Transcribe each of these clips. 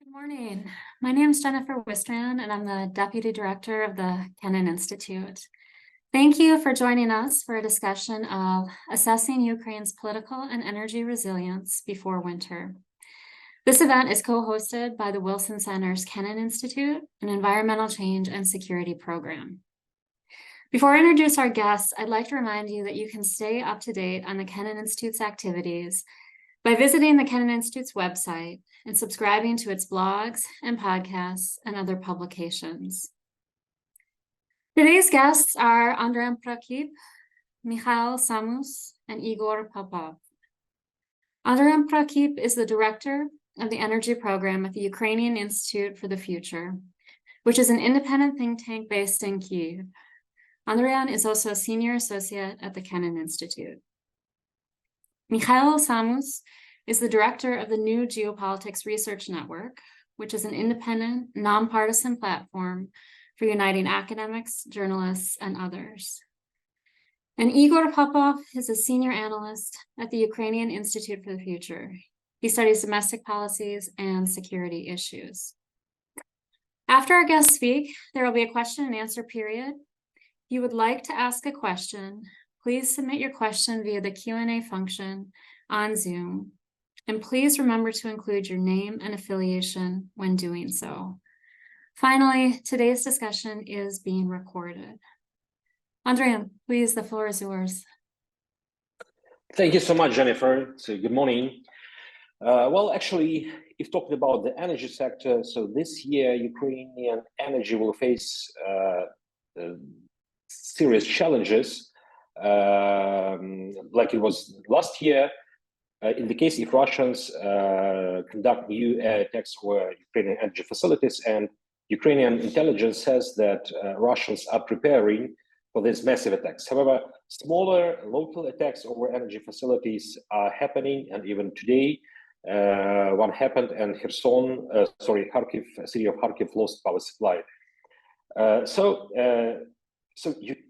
Good morning. My name is Jennifer Wistran, and I'm the Deputy Director of the Kennan Institute. Thank you for joining us for a discussion of assessing Ukraine's political and energy resilience before winter. This event is co-hosted by the Wilson Center's Kennan Institute, an environmental change and security program. Before I introduce our guests, I'd like to remind you that you can stay up to date on the Kennan Institute's activities by visiting the Kennan Institute's website and subscribing to its blogs and podcasts and other publications. Today's guests are Andriy Prakip, Mikhail Samus, and Igor Popov. Andriy Prakip is the director of the energy program at the Ukrainian Institute for the Future, which is an independent think tank based in Kyiv. Andriy is also a senior associate at the Kennan Institute. Mikhail Samus is the director of the New Geopolitics Research Network, which is an independent, nonpartisan platform for uniting academics, journalists, and others. And Igor Popov is a senior analyst at the Ukrainian Institute for the Future. He studies domestic policies and security issues. After our guests speak, there will be a question and answer period. If you would like to ask a question, please submit your question via the Q&A function on Zoom. And please remember to include your name and affiliation when doing so. Finally, today's discussion is being recorded. Andriy, please, the floor is yours. Thank you so much, Jennifer. So good morning. Well, actually, if talking about the energy sector, so this year, Ukrainian energy will face serious challenges like it was last year. In the case if Russians conduct new air attacks over Ukrainian energy facilities, and Ukrainian intelligence says that Russians are preparing for these massive attacks. However, smaller local attacks over energy facilities are happening, and even today, one happened, and Kharkiv, city of Kharkiv, lost power supply. So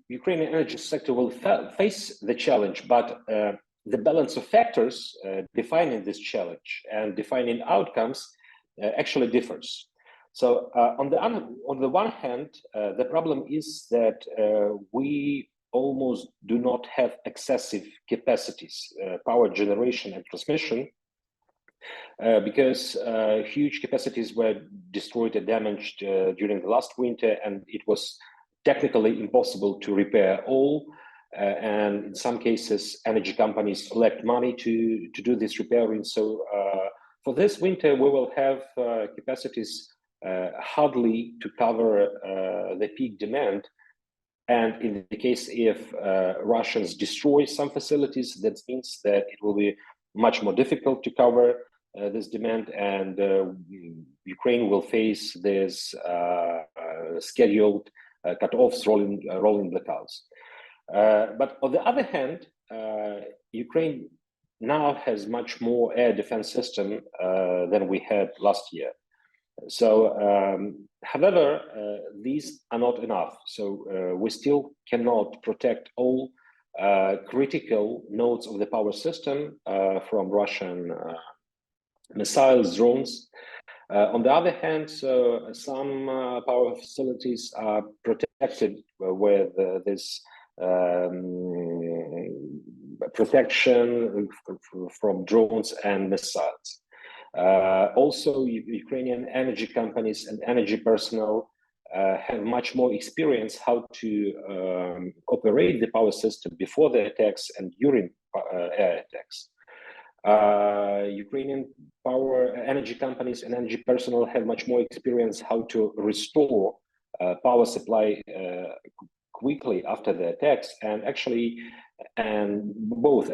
Ukrainian energy sector will face the challenge, but the balance of factors defining this challenge and defining outcomes actually differs. So on the one hand, the problem is that we almost do not have excessive capacities, power generation and transmission, because huge capacities were destroyed and damaged during the last winter, and it was technically impossible to repair all. And in some cases, energy companies lacked money to do this repairing. So for this winter, we will have capacities hardly to cover the peak demand. And in the case if Russians destroy some facilities, that means that it will be much more difficult to cover this demand, and Ukraine will face this scheduled cut-offs, rolling blackouts. But on the other hand, Ukraine now has much more air defense system than we had last year. So, however, these are not enough. So we still cannot protect all critical nodes of the power system from Russian missiles, drones. On the other hand, so some power facilities are protected with this protection from drones and missiles. Also, Ukrainian energy companies and energy personnel have much more experience how to operate the power system before the attacks and during air attacks. Ukrainian energy companies and energy personnel have much more experience how to restore power supply quickly after the attacks, and actually, both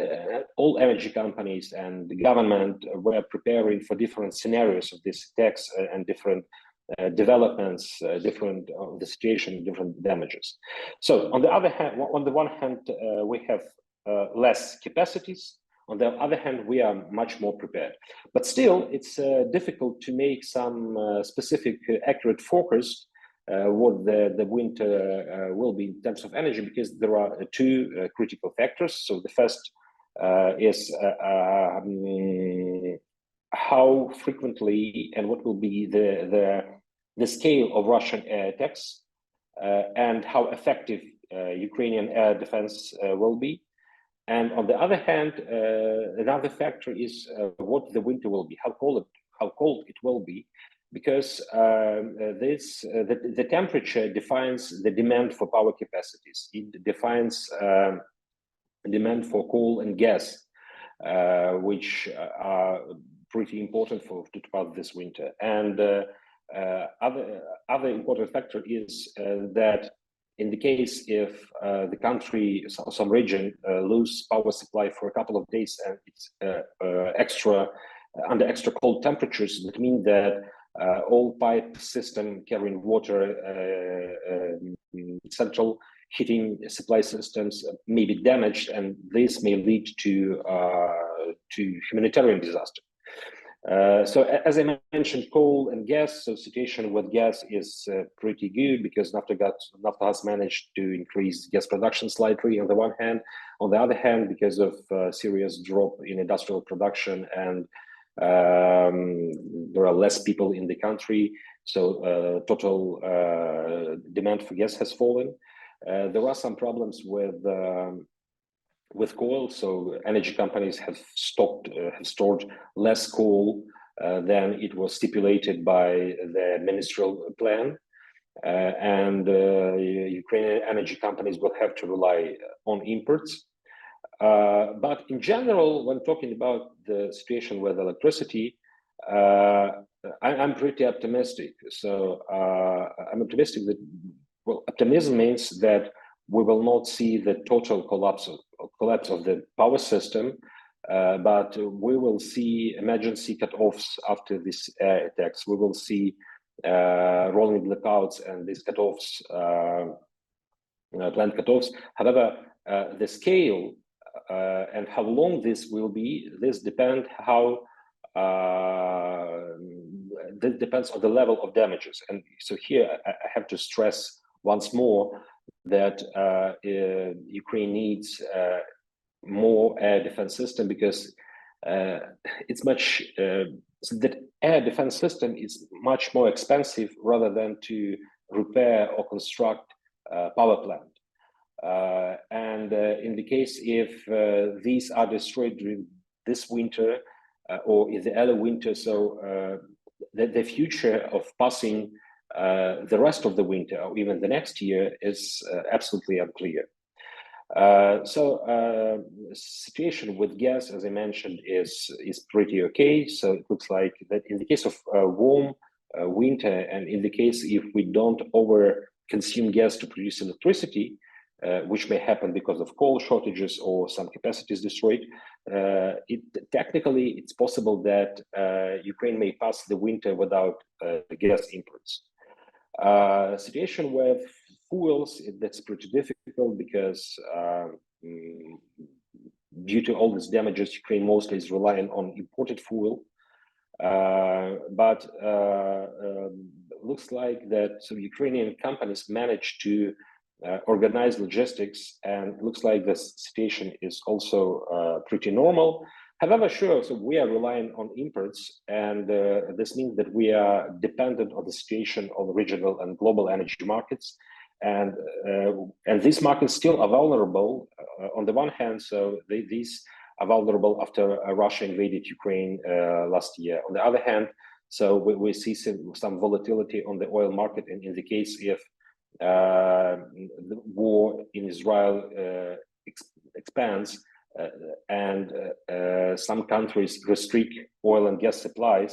all energy companies and the government were preparing for different scenarios of these attacks and different developments, different the situation, different damages. So on the other hand, on the one hand, we have less capacities. On the other hand, we are much more prepared. But still, it's difficult to make some specific, accurate focus what the winter will be in terms of energy, because there are two critical factors. So the first is how frequently and what will be the scale of Russian air attacks, and how effective Ukrainian air defense will be. And on the other hand, another factor is what the winter will be, how cold it will be, because the temperature defines the demand for power capacities. It defines demand for coal and gas, which are pretty important to pass this winter. And other important factor is that in the case if the country, some region lose power supply for a couple of days and it's under extra cold temperatures, that means that all pipe system carrying water, central heating supply systems may be damaged, and this may lead to humanitarian disaster. So as I mentioned, coal and gas, so situation with gas is pretty good because Naftogaz managed to increase gas production slightly on the one hand. On the other hand, because of serious drop in industrial production and there are less people in the country, so total demand for gas has fallen. There are some problems with coal, so energy companies have stored less coal than it was stipulated by the ministerial plan, and Ukrainian energy companies will have to rely on imports. But in general, when talking about the situation with electricity, I'm pretty optimistic. So I'm optimistic that, well, optimism means that we will not see the total collapse of the power system, but we will see emergency cutoffs after these air attacks. We will see rolling blackouts and these cutoffs, planned cutoffs. However, the scale and how long this will be, this depends on the level of damages. And so here I have to stress once more that Ukraine needs more air defense system, because it's much so that air defense system is much more expensive rather than to repair or construct a power plant. And in the case if these are destroyed during this winter or in the other winter, so the future of passing the rest of the winter or even the next year is absolutely unclear. So situation with gas, as I mentioned, is pretty okay. So it looks like that in the case of warm winter, and in the case if we don't over consume gas to produce electricity, which may happen because of coal shortages or some capacities destroyed, technically it's possible that Ukraine may pass the winter without gas imports. Situation with fuels, that's pretty difficult because due to all these damages, Ukraine mostly is relying on imported fuel. But looks like that some Ukrainian companies managed to organize logistics, and looks like the situation is also pretty normal. However, sure, so we are relying on imports, and this means that we are dependent on the situation of regional and global energy markets, and these markets still are vulnerable. On the one hand, so these are vulnerable after Russia invaded Ukraine last year. On the other hand, so we see some volatility on the oil market, and in the case if the war in Israel expands and some countries restrict oil and gas supplies,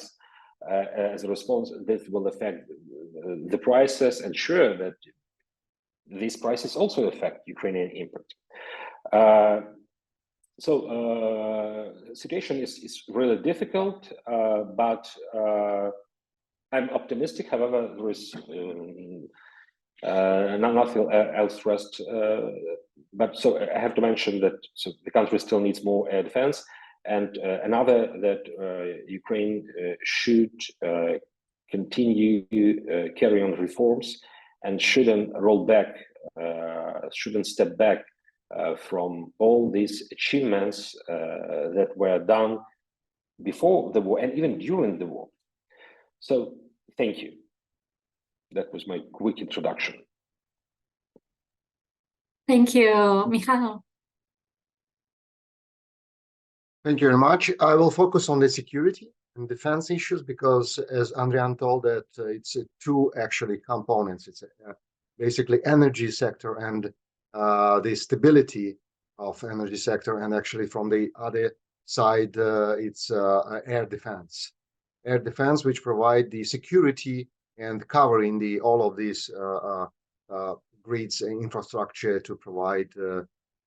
as a response, this will affect the prices, and sure that these prices also affect Ukrainian import. So situation is really difficult, but I'm optimistic. However, there is nothing else rest. But so I have to mention that so the country still needs more air defense, and another that Ukraine should continue carry on reforms and shouldn't roll back, shouldn't step back from all these achievements that were done before the war and even during the war. So thank you. That was my quick introduction. Thank you, Mikhail. Thank you very much. I will focus on the security and defense issues because, as Andrian told, that it's two actually components. It's basically energy sector and the stability of energy sector, and actually from the other side, it's air defense. Air defense, which provide the security and covering the all of these grids and infrastructure to provide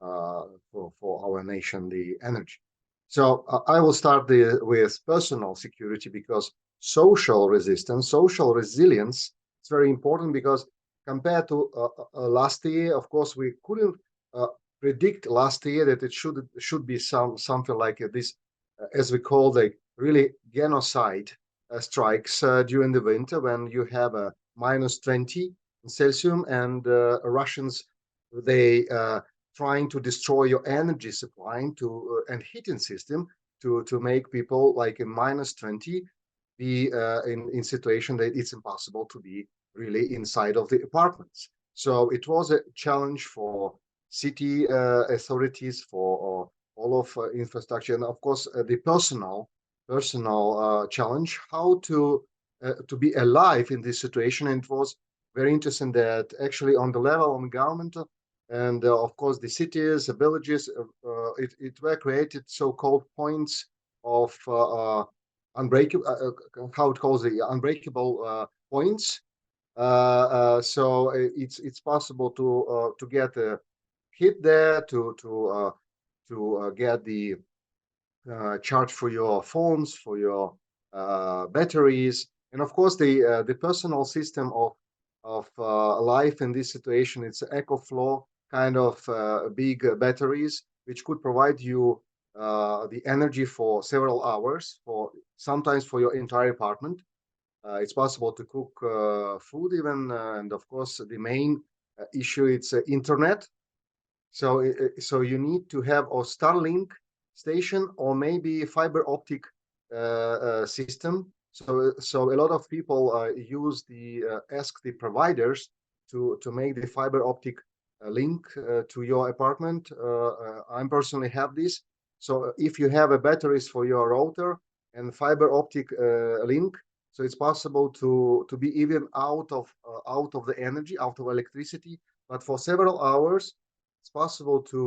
for our nation the energy. So I will start with personal security, because social resistance, social resilience is very important, because compared to last year, of course, we couldn't predict last year that it should be something like this, as we call the really genocide strikes during the winter, when you have a -20 Celsius and Russians, they trying to destroy your energy supply and heating system to make people like in -20 be in situation that it's impossible to be really inside of the apartments. So it was a challenge for city authorities, for all of infrastructure, and of course the personal challenge, how to be alive in this situation. And it was very interesting that actually on the level of government and of course the cities, the villages, it were created so-called points of unbreakable, how it calls the unbreakable points. So it's possible to get a hit there, to get the charge for your phones, for your batteries, and of course the personal system of life in this situation. It's EcoFlow kind of big batteries, which could provide you the energy for several hours, for sometimes for your entire apartment. It's possible to cook food even, and of course the main issue, it's internet. So you need to have a Starlink station or maybe fiber optic system. So a lot of people ask the providers to make the fiber optic link to your apartment. I personally have this. So if you have a batteries for your router and fiber optic link, so it's possible to be even out of the energy, out of electricity, but for several hours. It's possible to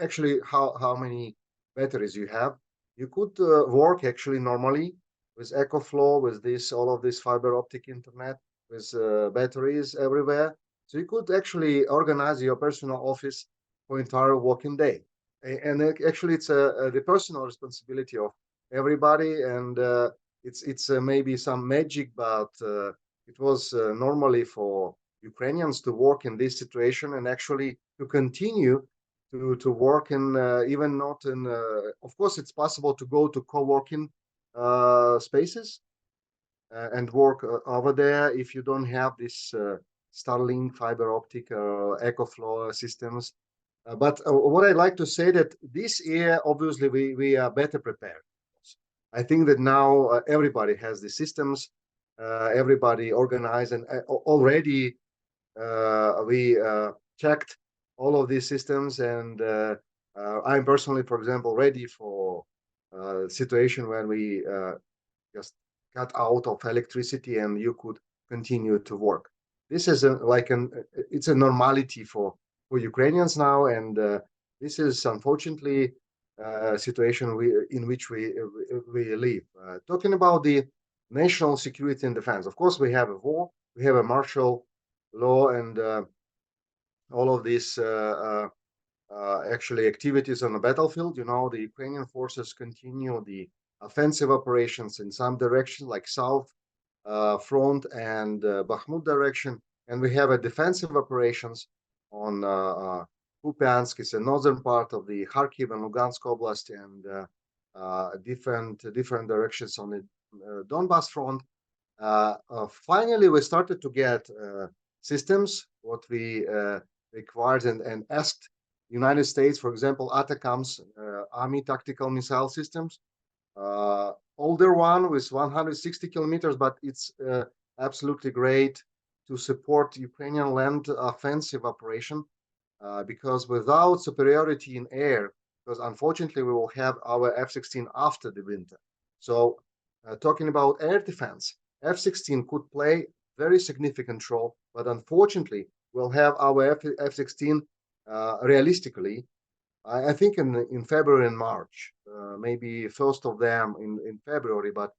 actually how many batteries you have. You could work actually normally with EcoFlow, with all of this fiber optic internet, with batteries everywhere. So you could actually organize your personal office for entire working day. And actually, it's the personal responsibility of everybody. And it's maybe some magic, but it was normally for Ukrainians to work in this situation and actually to continue to work in even not in. Of course, it's possible to go to co-working spaces and work over there if you don't have this Starlink, fiber optic, EcoFlow systems. But what I'd like to say that this year, obviously, we are better prepared. I think that now everybody has the systems, everybody organized, and already we checked all of these systems. And I'm personally, for example, ready for a situation when we just cut out of electricity and you could continue to work. This is it's a normality for Ukrainians now, and this is unfortunately a situation in which we live. Talking about the national security and defense, of course, we have a war, we have a martial law, and all of these actually activities on the battlefield. You know, the Ukrainian forces continue the offensive operations in some direction, like south front and Bakhmut direction, and we have a defensive operations on Kupiansk. It's a northern part of the Kharkiv and Lugansk Oblast, and different directions on the Donbas front. Finally, we started to get systems what we required and asked United States, for example, ATACMS, Army Tactical Missile Systems. older one with 160 kilometers, but it's absolutely great to support Ukrainian land offensive operation, because without superiority in air, because unfortunately we will have our F-16 after the winter. So talking about air defense, F-16 could play very significant role, but unfortunately we'll have our F-16 realistically, I think in February and March, maybe first of them in February, but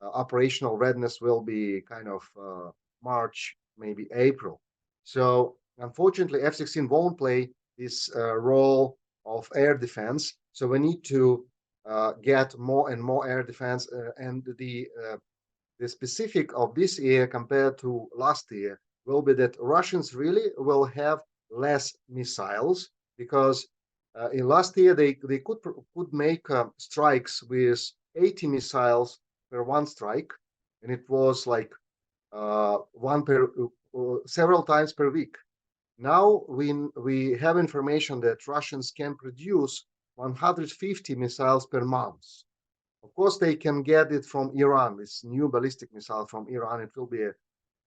operational readiness will be kind of March, maybe April. So unfortunately, F-16 won't play this role of air defense. So we need to get more and more air defense, and the specific of this year compared to last year will be that Russians really will have less missiles, because in last year they could make strikes with 80 missiles per one strike, and it was like one per several times per week. Now we have information that Russians can produce 150 missiles per month. Of course, they can get it from Iran, this new ballistic missile from Iran. It will be a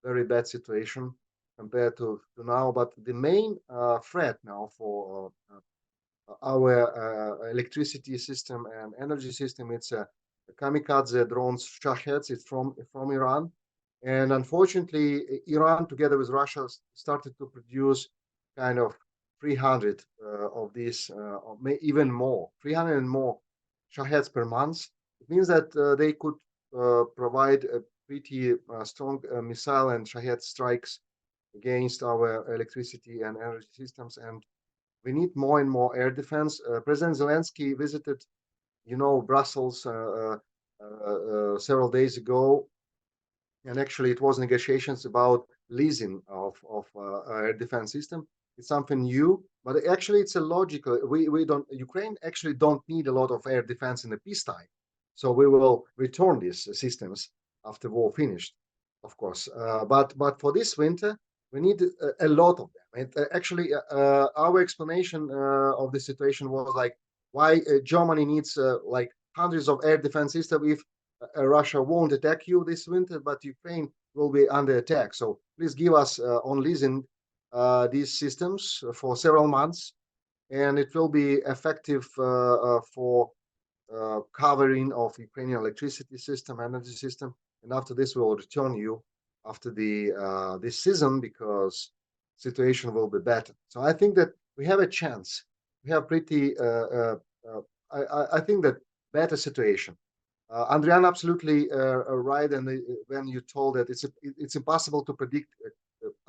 very bad situation compared to now. But the main threat now for our electricity system and energy system, it's kamikaze drones, Shaheds. It's from Iran. And unfortunately, Iran, together with Russia, started to produce kind of 300 of these, or even more, 300 and more Shaheds per month. It means that they could provide a pretty strong missile and Shahed strikes against our electricity and energy systems. And we need more and more air defense. President Zelensky visited, Brussels several days ago, and actually it was negotiations about leasing of air defense system. It's something new, but actually it's a logical. Ukraine actually don't need a lot of air defense in the peacetime, so we will return these systems after war finished, of course. But for this winter, we need a lot of them. And actually, our explanation of the situation was like, why Germany needs like hundreds of air defense systems if Russia won't attack you this winter, but Ukraine will be under attack. So please give us on leasing these systems for several months, and it will be effective for covering of Ukrainian electricity system, energy system. And after this, we will return you after the this season, because situation will be better. So I think that we have a chance. We have pretty, I think that better situation. Andrian, absolutely right. And when you told that it's impossible to predict,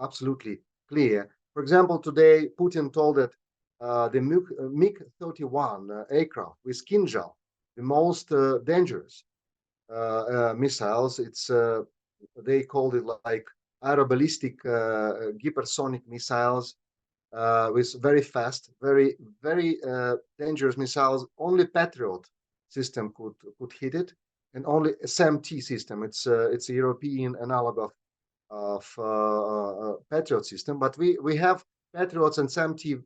absolutely clear. For example, today Putin told that the MiG-31 aircraft with Kinjal, the most dangerous missiles, it's they called it like aeroballistic hypersonic missiles with very fast, very dangerous missiles. Only Patriot system could hit it, and only SAM-T system. It's a European analog of Patriot system, but we have Patriots and SAM-T,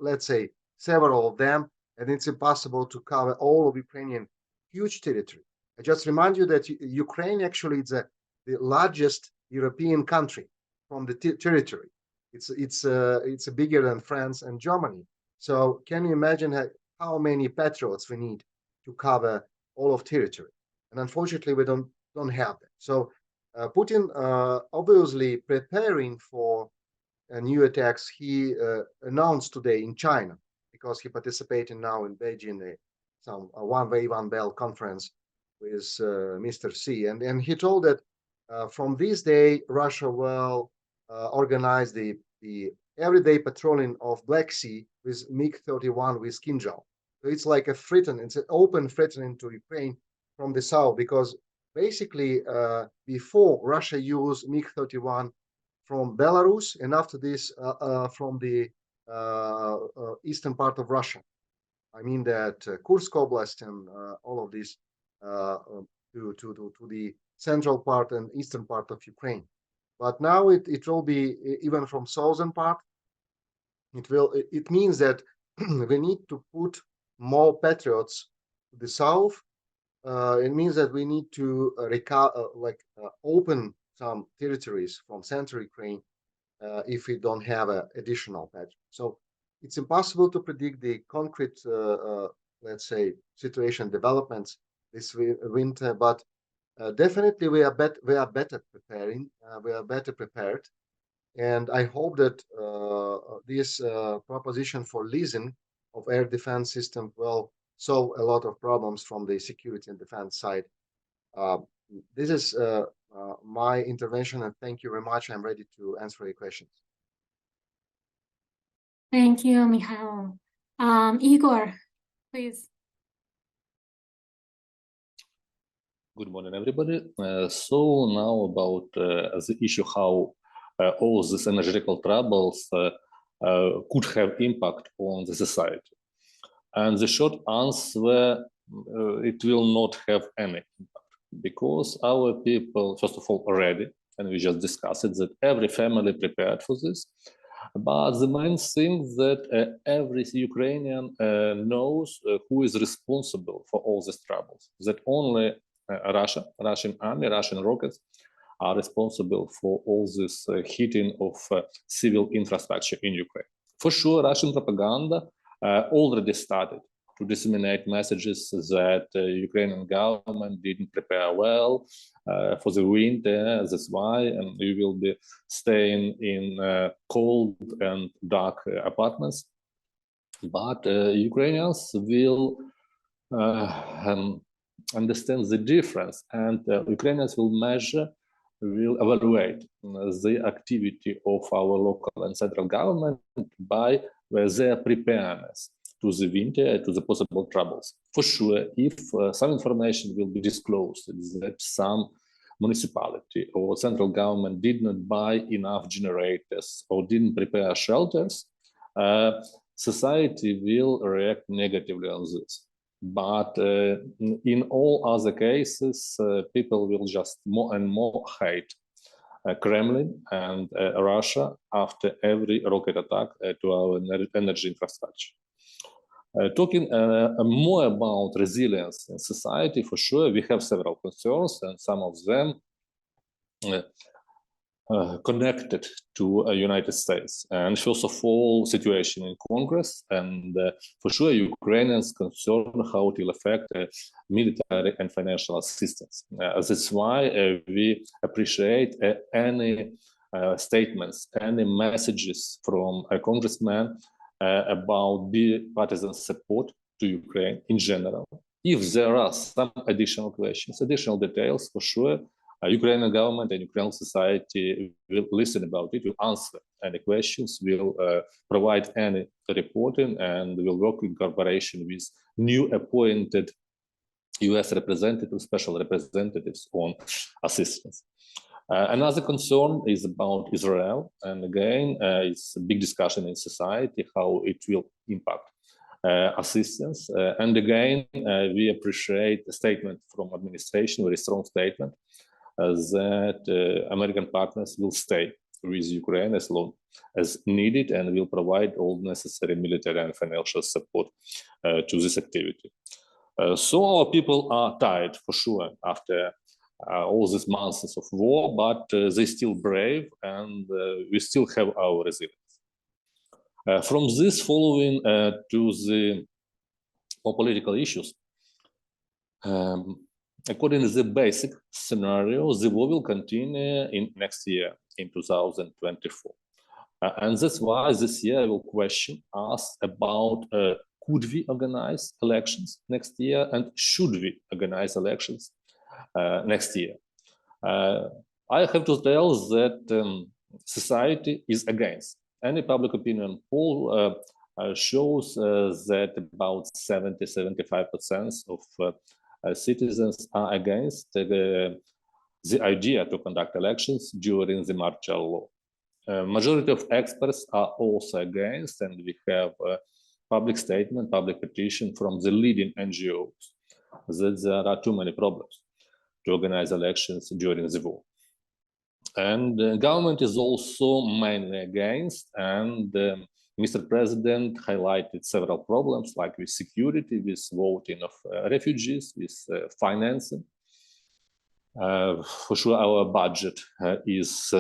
let's say several of them, and it's impossible to cover all of Ukrainian huge territory. I just remind you that Ukraine actually is the largest European country from the territory. It's bigger than France and Germany. So can you imagine how many Patriots we need to cover all of territory? And unfortunately, we don't have that. So Putin obviously preparing for new attacks. He announced today in China, because he participated now in Beijing, some one way, one bell conference with Mr. Xi, and he told that from this day Russia will organize the everyday patrolling of Black Sea with MiG-31 with Kinjal. So it's like a threat, it's an open threatening to Ukraine from the south, because basically before Russia used MiG-31 from Belarus, and after this from the eastern part of Russia. I mean that Kursk Oblast and all of this to the central part and eastern part of Ukraine. But now it will be even from southern part. It means that we need to put more Patriots to the south it means that we need to open some territories from central Ukraine if we don't have an additional patch. So it's impossible to predict the concrete, let's say, situation developments this winter, but definitely we are better preparing. We are better prepared, and I hope that this proposition for leasing of air defense system will solve a lot of problems from the security and defense side. Uh, this is my intervention, and thank you very much. I'm ready to answer your questions. Thank you, Mikhail. Igor, please. Good morning, everybody. So now about the issue how all these energetical troubles could have impact on the society. And the short answer, it will not have any impact, because our people, first of all, are ready, and we just discussed it, that every family prepared for this. But the main thing that every Ukrainian knows who is responsible for all these troubles, that only Russian army, Russian rockets are responsible for all this hitting of civil infrastructure in Ukraine. For sure, Russian propaganda already started to disseminate messages that Ukrainian government didn't prepare well for the winter. That's why, and we will be staying in cold and dark apartments. But Ukrainians will understand the difference, and Ukrainians will evaluate the activity of our local and central government by their preparedness to the winter, to the possible troubles. For sure, if some information will be disclosed that some municipality or central government did not buy enough generators or didn't prepare shelters, society will react negatively on this. But in all other cases, people will just more and more hate Kremlin and Russia after every rocket attack to our energy infrastructure. Talking more about resilience in society, for sure, we have several concerns, and some of them connected to United States. And first of all, situation in Congress, and for sure, Ukrainians concerned how it will affect military and financial assistance. That's why we appreciate any statements, any messages from a congressman about bipartisan support to Ukraine in general. If there are some additional questions, additional details, for sure, Ukrainian government and Ukrainian society will listen about it, will answer any questions, will provide any reporting, and will work in cooperation with new appointed US representatives, special representatives on assistance. Another concern is about Israel, and again, it's a big discussion in society how it will impact assistance. And again, we appreciate the statement from administration, very strong statement, that American partners will stay with Ukraine as long as needed and will provide all necessary military and financial support to this activity. So our people are tired, for sure, after all these months of war, but they're still brave, and we still have our resilience. From this following to the more political issues, according to the basic scenario, the war will continue in next year, in 2024. And that's why this year I will question us about could we organize elections next year, and should we organize elections next year? I have to tell that society is against. Any public opinion poll shows that about 70-75% of citizens are against the idea to conduct elections during the martial law. Majority of experts are also against, and we have a public statement, public petition from the leading NGOs that there are too many problems to organize elections during the war. And the government is also mainly against, and Mr. President highlighted several problems like with security, with voting of refugees, with financing. For sure, our budget is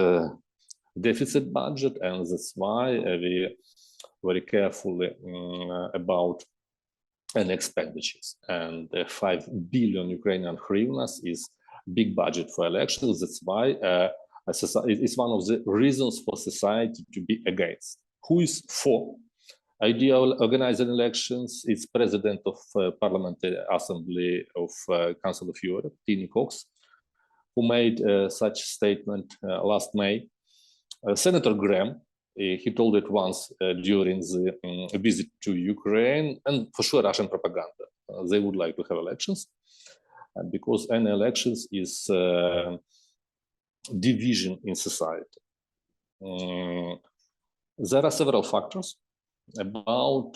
deficit budget, and that's why we very carefully about and expenditures. And 5 billion Ukrainian hryvnias is big budget for elections. That's why it's one of the reasons for society to be against. Who is for idea of organizing elections? It's President of Parliamentary Assembly of Council of Europe, Tini Cox, who made such statement last May. Senator Graham, he told it once during the visit to Ukraine, and for sure Russian propaganda. They would like to have elections because any elections is division in society. There are several factors about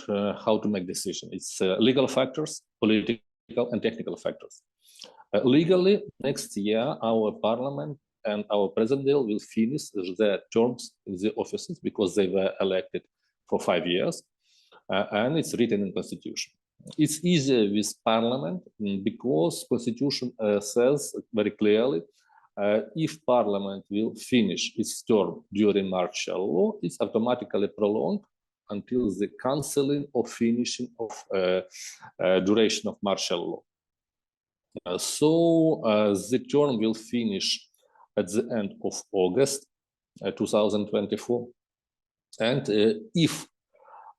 how to make decisions. It's legal factors, political and technical factors. Legally, next year, our parliament and our president will finish their terms in the offices because they were elected for 5 years, and it's written in constitution. It's easier with parliament because constitution says very clearly if parliament will finish its term during martial law, it's automatically prolonged until the cancelling or finishing of duration of martial law. So the term will finish at the end of August 2024. And if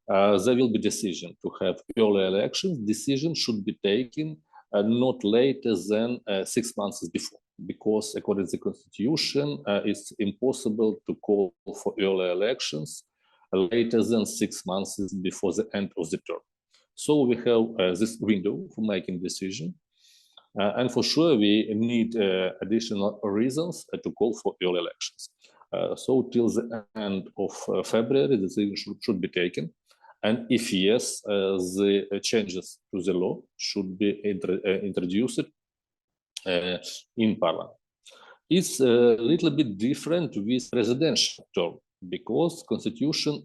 there will be decision to have early elections, decision should be taken not later than 6 months before, because according to the constitution, it's impossible to call for early elections later than 6 months before the end of the term. So we have this window for making decision. And for sure, we need additional reasons to call for early elections. So till the end of February, the decision should be taken. And if yes, the changes to the law should be introduced in parliament. It's a little bit different with presidential term because constitution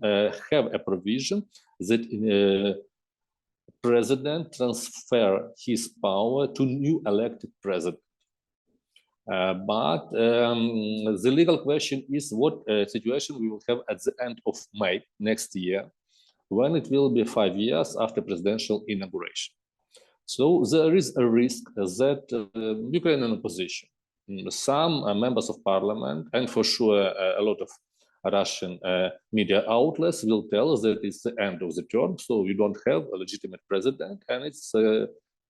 have a provision that president transfer his power to new elected president. But the legal question is what situation we will have at the end of May next year, when it will be 5 years after presidential inauguration. So there is a risk that Ukrainian opposition, some members of parliament, and for sure a lot of Russian media outlets will tell us that it's the end of the term, so you don't have a legitimate president, and it's a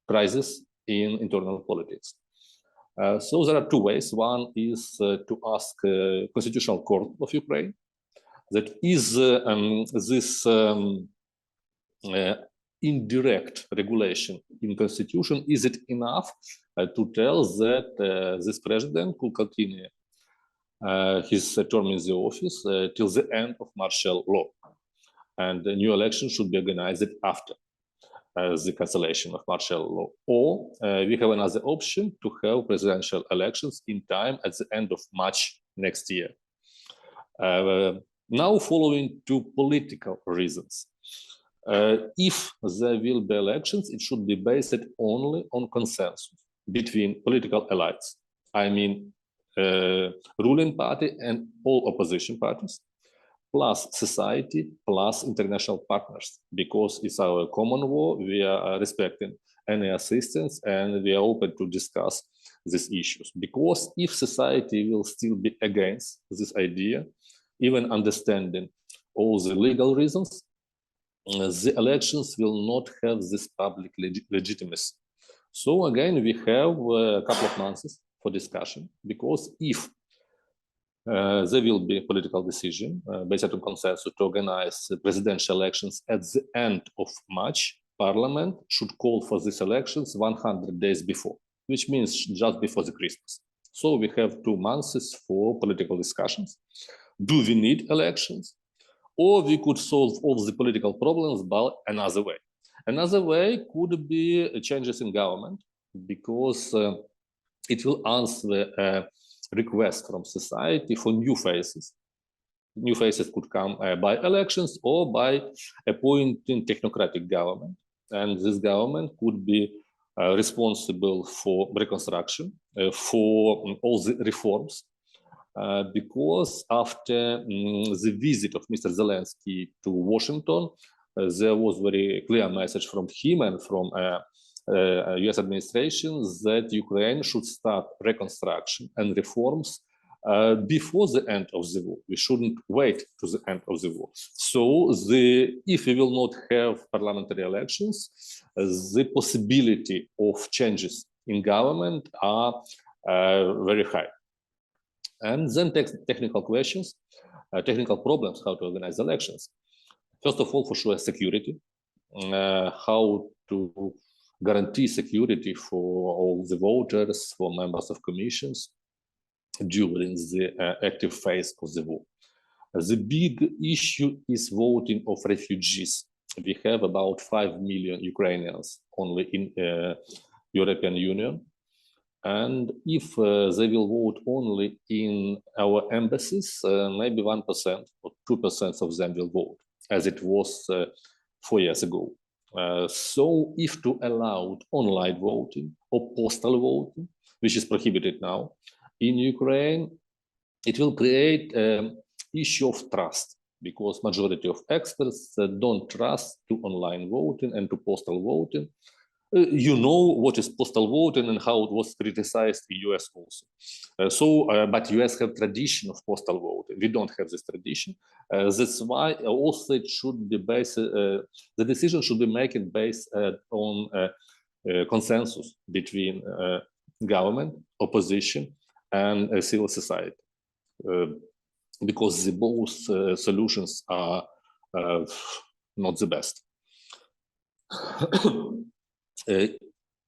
crisis in internal politics. So there are two ways. One is to ask Constitutional Court of Ukraine that is this indirect regulation in constitution, is it enough to tell that this president could continue his term in the office till the end of martial law, and the new election should be organized after the cancellation of martial law. Or we have another option to have presidential elections in time at the end of March next year. Now, following two political reasons. If there will be elections, it should be based only on consensus between political elites. I mean, ruling party and all opposition parties, plus society, plus international partners, because it's our common war. We are respecting any assistance and we are open to discuss these issues. Because if society will still be against this idea, even understanding all the legal reasons, the elections will not have this public legitimacy. So again, we have a couple of months for discussion, because if there will be a political decision based on consensus to organize presidential elections at the end of March, Parliament should call for these elections 100 days before, which means just before the Christmas. So we have 2 months for political discussions. Do we need elections? Or we could solve all the political problems by another way. Another way could be changes in government, because it will answer a request from society for new faces. New faces could come by elections or by appointing technocratic government. And this government could be responsible for reconstruction, for all the reforms, because after the visit of Mr. Zelensky to Washington, there was very clear message from him and from US administration that Ukraine should start reconstruction and reforms before the end of the war. We shouldn't wait to the end of the war. So if we will not have parliamentary elections, the possibility of changes in government are very high. And then technical questions, technical problems, how to organize elections. First of all, for sure, security, how to guarantee security for all the voters, for members of commissions during the active phase of the war. The big issue is voting of refugees. We have about 5 million Ukrainians only in European Union. And if they will vote only in our embassies, maybe 1% or 2% of them will vote, as it was 4 years ago. So if to allow online voting or postal voting, which is prohibited now in Ukraine, it will create an issue of trust, because majority of experts don't trust to online voting and to postal voting. You know what is postal voting and how it was criticized in US also. But US have tradition of postal voting. We don't have this tradition. That's why also it should be based, the decision should be made based on consensus between government, opposition, and civil society. Because both solutions are not the best.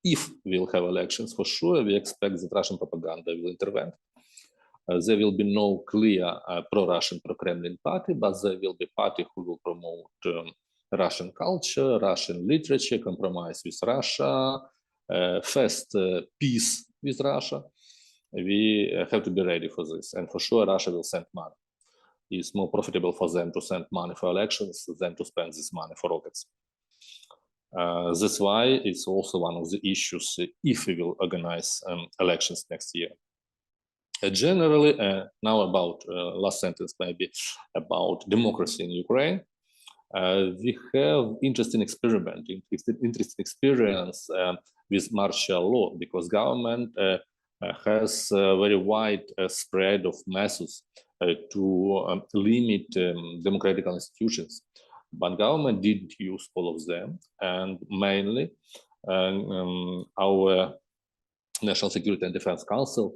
If we'll have elections, for sure, we expect that Russian propaganda will intervene. There will be no clear pro-Russian, pro-Kremlin party, but there will be party who will promote Russian culture, Russian literature, compromise with Russia, first peace with Russia. We have to be ready for this. And for sure, Russia will send money. It's more profitable for them to send money for elections than to spend this money for rockets. That's why it's also one of the issues if we will organize elections next year. Generally, now about last sentence maybe about democracy in Ukraine. We have interesting experiment, interesting experience with martial law, because government has a very wide spread of methods to limit democratic institutions. But government didn't use all of them, and mainly our National Security and Defense Council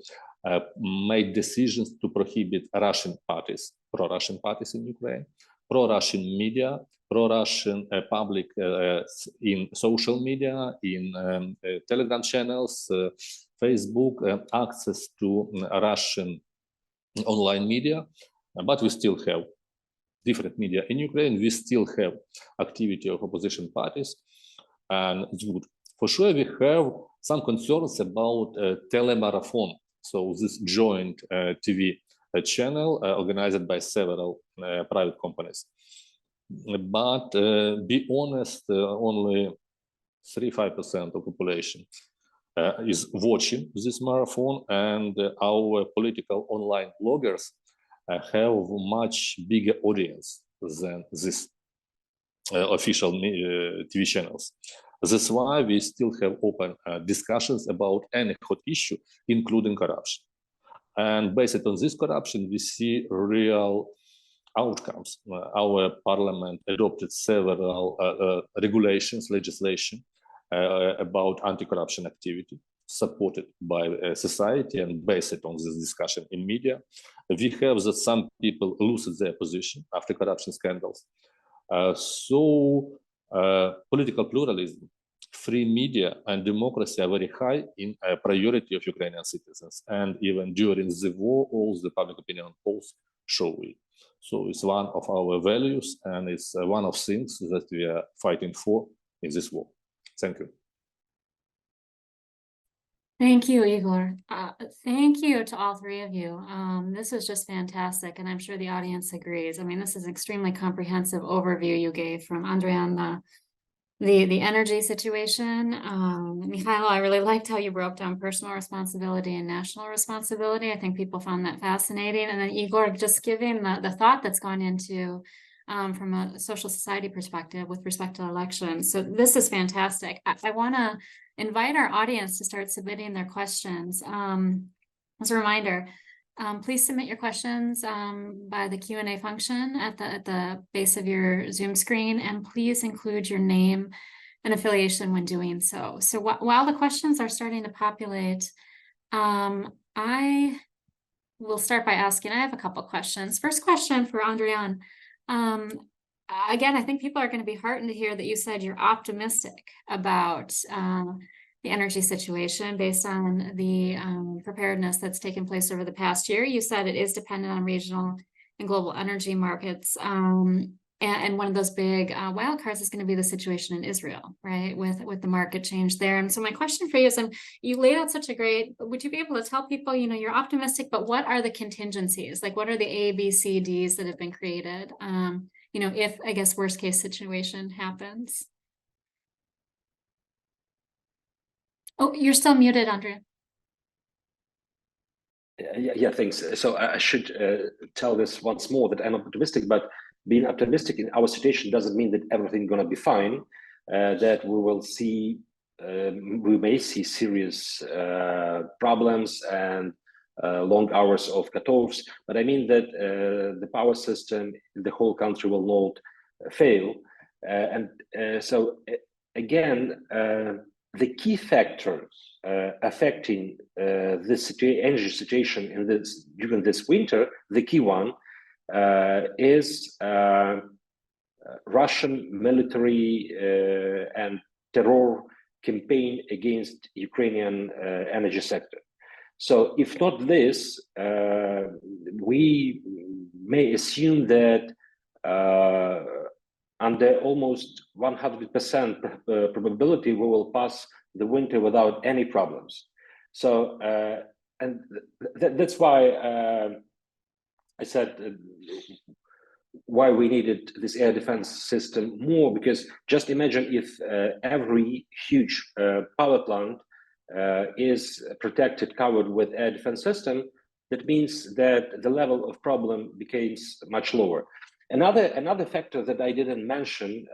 made decisions to prohibit Russian parties, pro-Russian parties in Ukraine, pro-Russian media, pro-Russian public in social media, in Telegram channels, Facebook, access to Russian online media, but we still have different media in Ukraine. We still have activity of opposition parties, and it's good. For sure, we have some concerns about telemarathon. So this joint TV channel organized by several private companies. But be honest, only 3-5% of population is watching this marathon, and our political online bloggers have much bigger audience than this official TV channels. That's why we still have open discussions about any hot issue, including corruption. And based on this corruption, we see real outcomes. Our parliament adopted several regulations, legislation about anti-corruption activity, supported by society and based on this discussion in media. We have that some people lose their position after corruption scandals. Political pluralism, free media, and democracy are very high in priority of Ukrainian citizens. And even during the war, all the public opinion polls show it. So it's one of our values, and it's one of things that we are fighting for in this war. Thank you. Thank you, Igor. Thank you to all three of you. This was just fantastic, and I'm sure the audience agrees. I mean, this is an extremely comprehensive overview you gave from Andrea on the energy situation. Mikhailo, I really liked how you broke down personal responsibility and national responsibility. I think people found that fascinating. And then Igor, just giving the thought that's gone into from a social society perspective with respect to elections. So this is fantastic. I want to invite our audience to start submitting their questions. As a reminder, please submit your questions by the Q&A function at the base of your Zoom screen, and please include your name and affiliation when doing so. So while the questions are starting to populate, I will start by asking, I have a couple questions. First question for Andrian. Again, I think people are going to be heartened to hear that you said you're optimistic about the energy situation based on the preparedness that's taken place over the past year. You said it is dependent on regional and global energy markets. And one of those big wild cards is going to be the situation in Israel, right? With the market change there. And so my question for you is, you laid out such a great, would you be able to tell people, you know, you're optimistic, but what are the contingencies? Like, what are the A, B, C, Ds that have been created? You know, if, I guess, worst case situation happens. Oh, you're still muted, Andrea. Yeah, thanks. So I should tell this once more that I'm optimistic, but being optimistic in our situation doesn't mean that everything's going to be fine, that we will see, we may see serious problems and long hours of cutoffs, but I mean that the power system in the whole country will not fail. So again, the key factors affecting this energy situation in during this winter, the key one is Russian military and terror campaign against Ukrainian energy sector. So if not this, we may assume that under almost 100% probability, we will pass the winter without any problems. So, and that's why I said why we needed this air defense system more, because just imagine if every huge power plant is protected, covered with air defense system, that means that the level of problem becomes much lower. Another factor that I didn't mention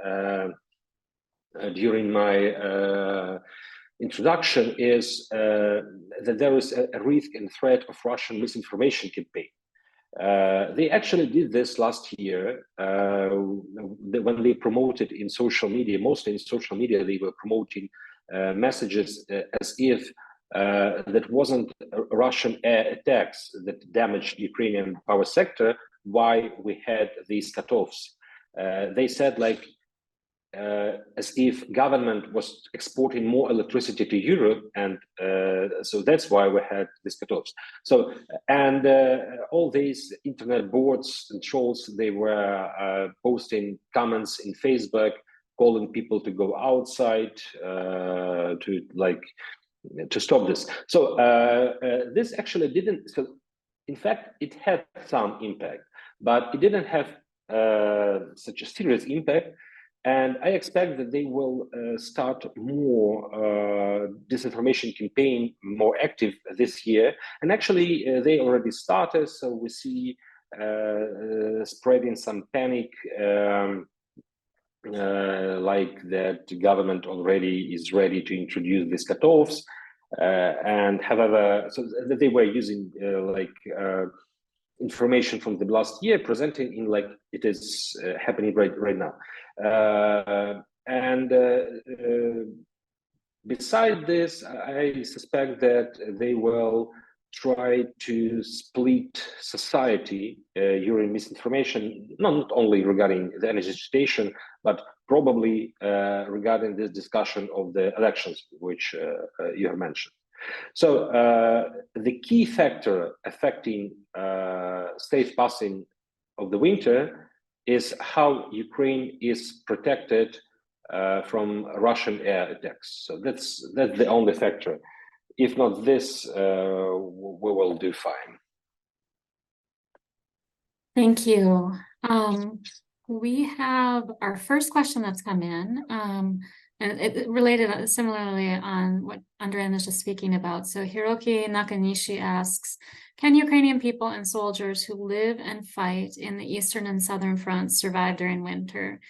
during my introduction is that there is a risk and threat of Russian misinformation campaign. They actually did this last year when they promoted in social media, mostly in social media, they were promoting messages as if that wasn't Russian air attacks that damaged Ukrainian power sector, why we had these cutoffs. They said like, as if government was exporting more electricity to Europe, and so that's why we had these cutoffs. So, and all these internet boards and trolls, they were posting comments in Facebook, calling people to go outside to stop this. So this actually didn't. So, in fact, it had some impact, but it didn't have such a serious impact. And I expect that they will start more disinformation campaign, more active this year. And actually, they already started. So we see spreading some panic, like that the government already is ready to introduce these cutoffs. And however, so they were using information from the last year, presenting in like it is happening right now. Beside this, I suspect that they will try to split society during misinformation, not only regarding the energy situation, but probably regarding this discussion of the elections, which you have mentioned. So the key factor affecting safe passing of the winter is how Ukraine is protected from Russian air attacks. So that's the only factor. if not this, we will do fine. Thank you. We have our first question that's come in, and it related similarly on what Andrian is just speaking about. So Hiroki Nakanishi asks, can Ukrainian people and soldiers who live and fight in the Eastern and Southern fronts survive during winter?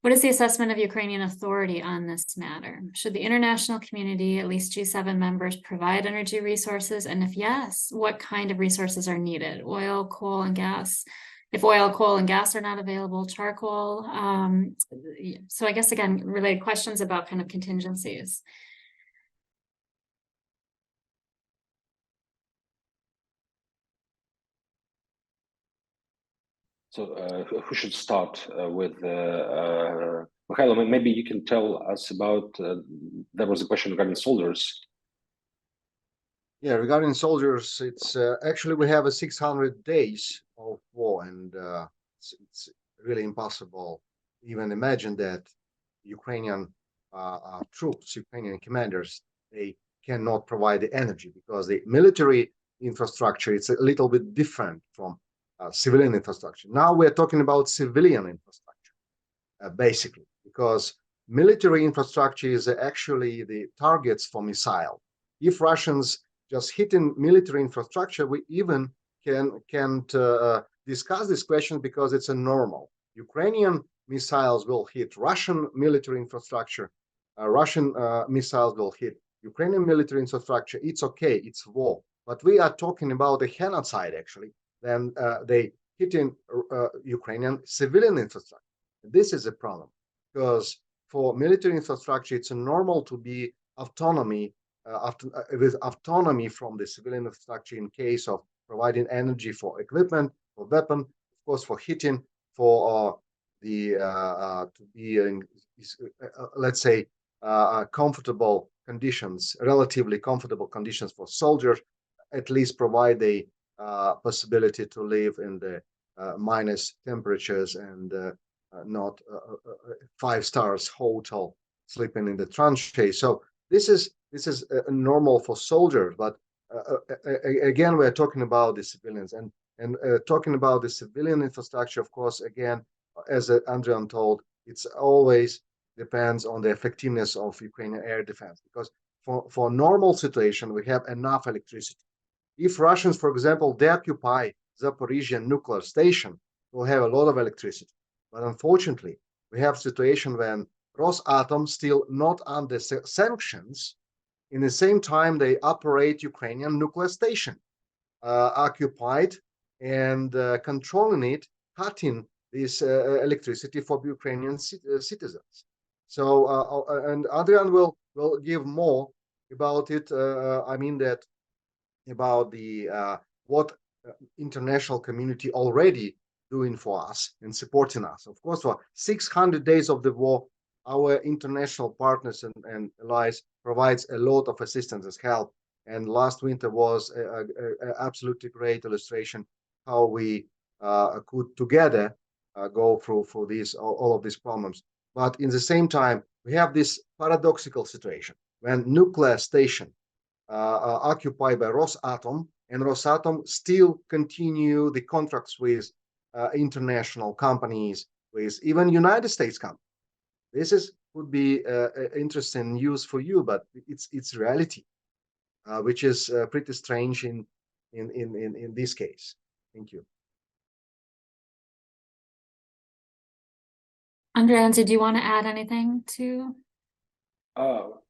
What is the assessment of Ukrainian authority on this matter? Should the international community, at least G7 members, provide energy resources? And if yes, what kind of resources are needed? Oil, coal, and gas? If oil, coal, and gas are not available, charcoal. So I guess, again, related questions about kind of contingencies. So who should start with Mikhailo? Maybe you can tell us about, there was a question regarding soldiers. Yeah, regarding soldiers, it's actually we have a 600 days of war, and it's really impossible even imagine that Ukrainian troops, Ukrainian commanders, they cannot provide the energy because the military infrastructure is a little bit different from civilian infrastructure. Now we're talking about civilian infrastructure, basically, because military infrastructure is actually the targets for missile. If Russians just hitting military infrastructure, we even can't discuss this question because it's a normal. Ukrainian missiles will hit Russian military infrastructure. Russian missiles will hit Ukrainian military infrastructure. It's okay, it's war. But we are talking about a genocide, actually. Then they hitting Ukrainian civilian infrastructure. This is a problem because for military infrastructure, it's normal to be autonomy with autonomy from the civilian infrastructure in case of providing energy for equipment, for weapon, of course, for hitting, for to be in, let's say, comfortable conditions, relatively comfortable conditions for soldiers, at least provide a possibility to live in the minus temperatures and not 5 stars hotel sleeping in the tranches. So this is normal for soldiers, but again, we're talking about the civilians and talking about the civilian infrastructure. Of course, again, as Andrian told, it's always depends on the effectiveness of Ukrainian air defense, because for normal situation, we have enough electricity. If Russians, for example, they occupy Zaporizhzhia nuclear station, we'll have a lot of electricity. But unfortunately, we have a situation when Rosatom still not under sanctions. In the same time, they operate Ukrainian nuclear station, occupied and controlling it, cutting this electricity for Ukrainian citizens. So, and Adrian will give more about it. I mean that about the what international community already doing for us and supporting us. Of course, for 600 days of the war, our international partners and allies provides a lot of assistance and help. And last winter was a absolutely great illustration how we could together go through all of these problems. But in the same time, we have this paradoxical situation when nuclear station occupied by Rosatom, and Rosatom still continue the contracts with international companies, with even United States companies. This would be interesting news for you, but it's reality, which is pretty strange in this case. Thank you. Andrian, did you want to add anything to?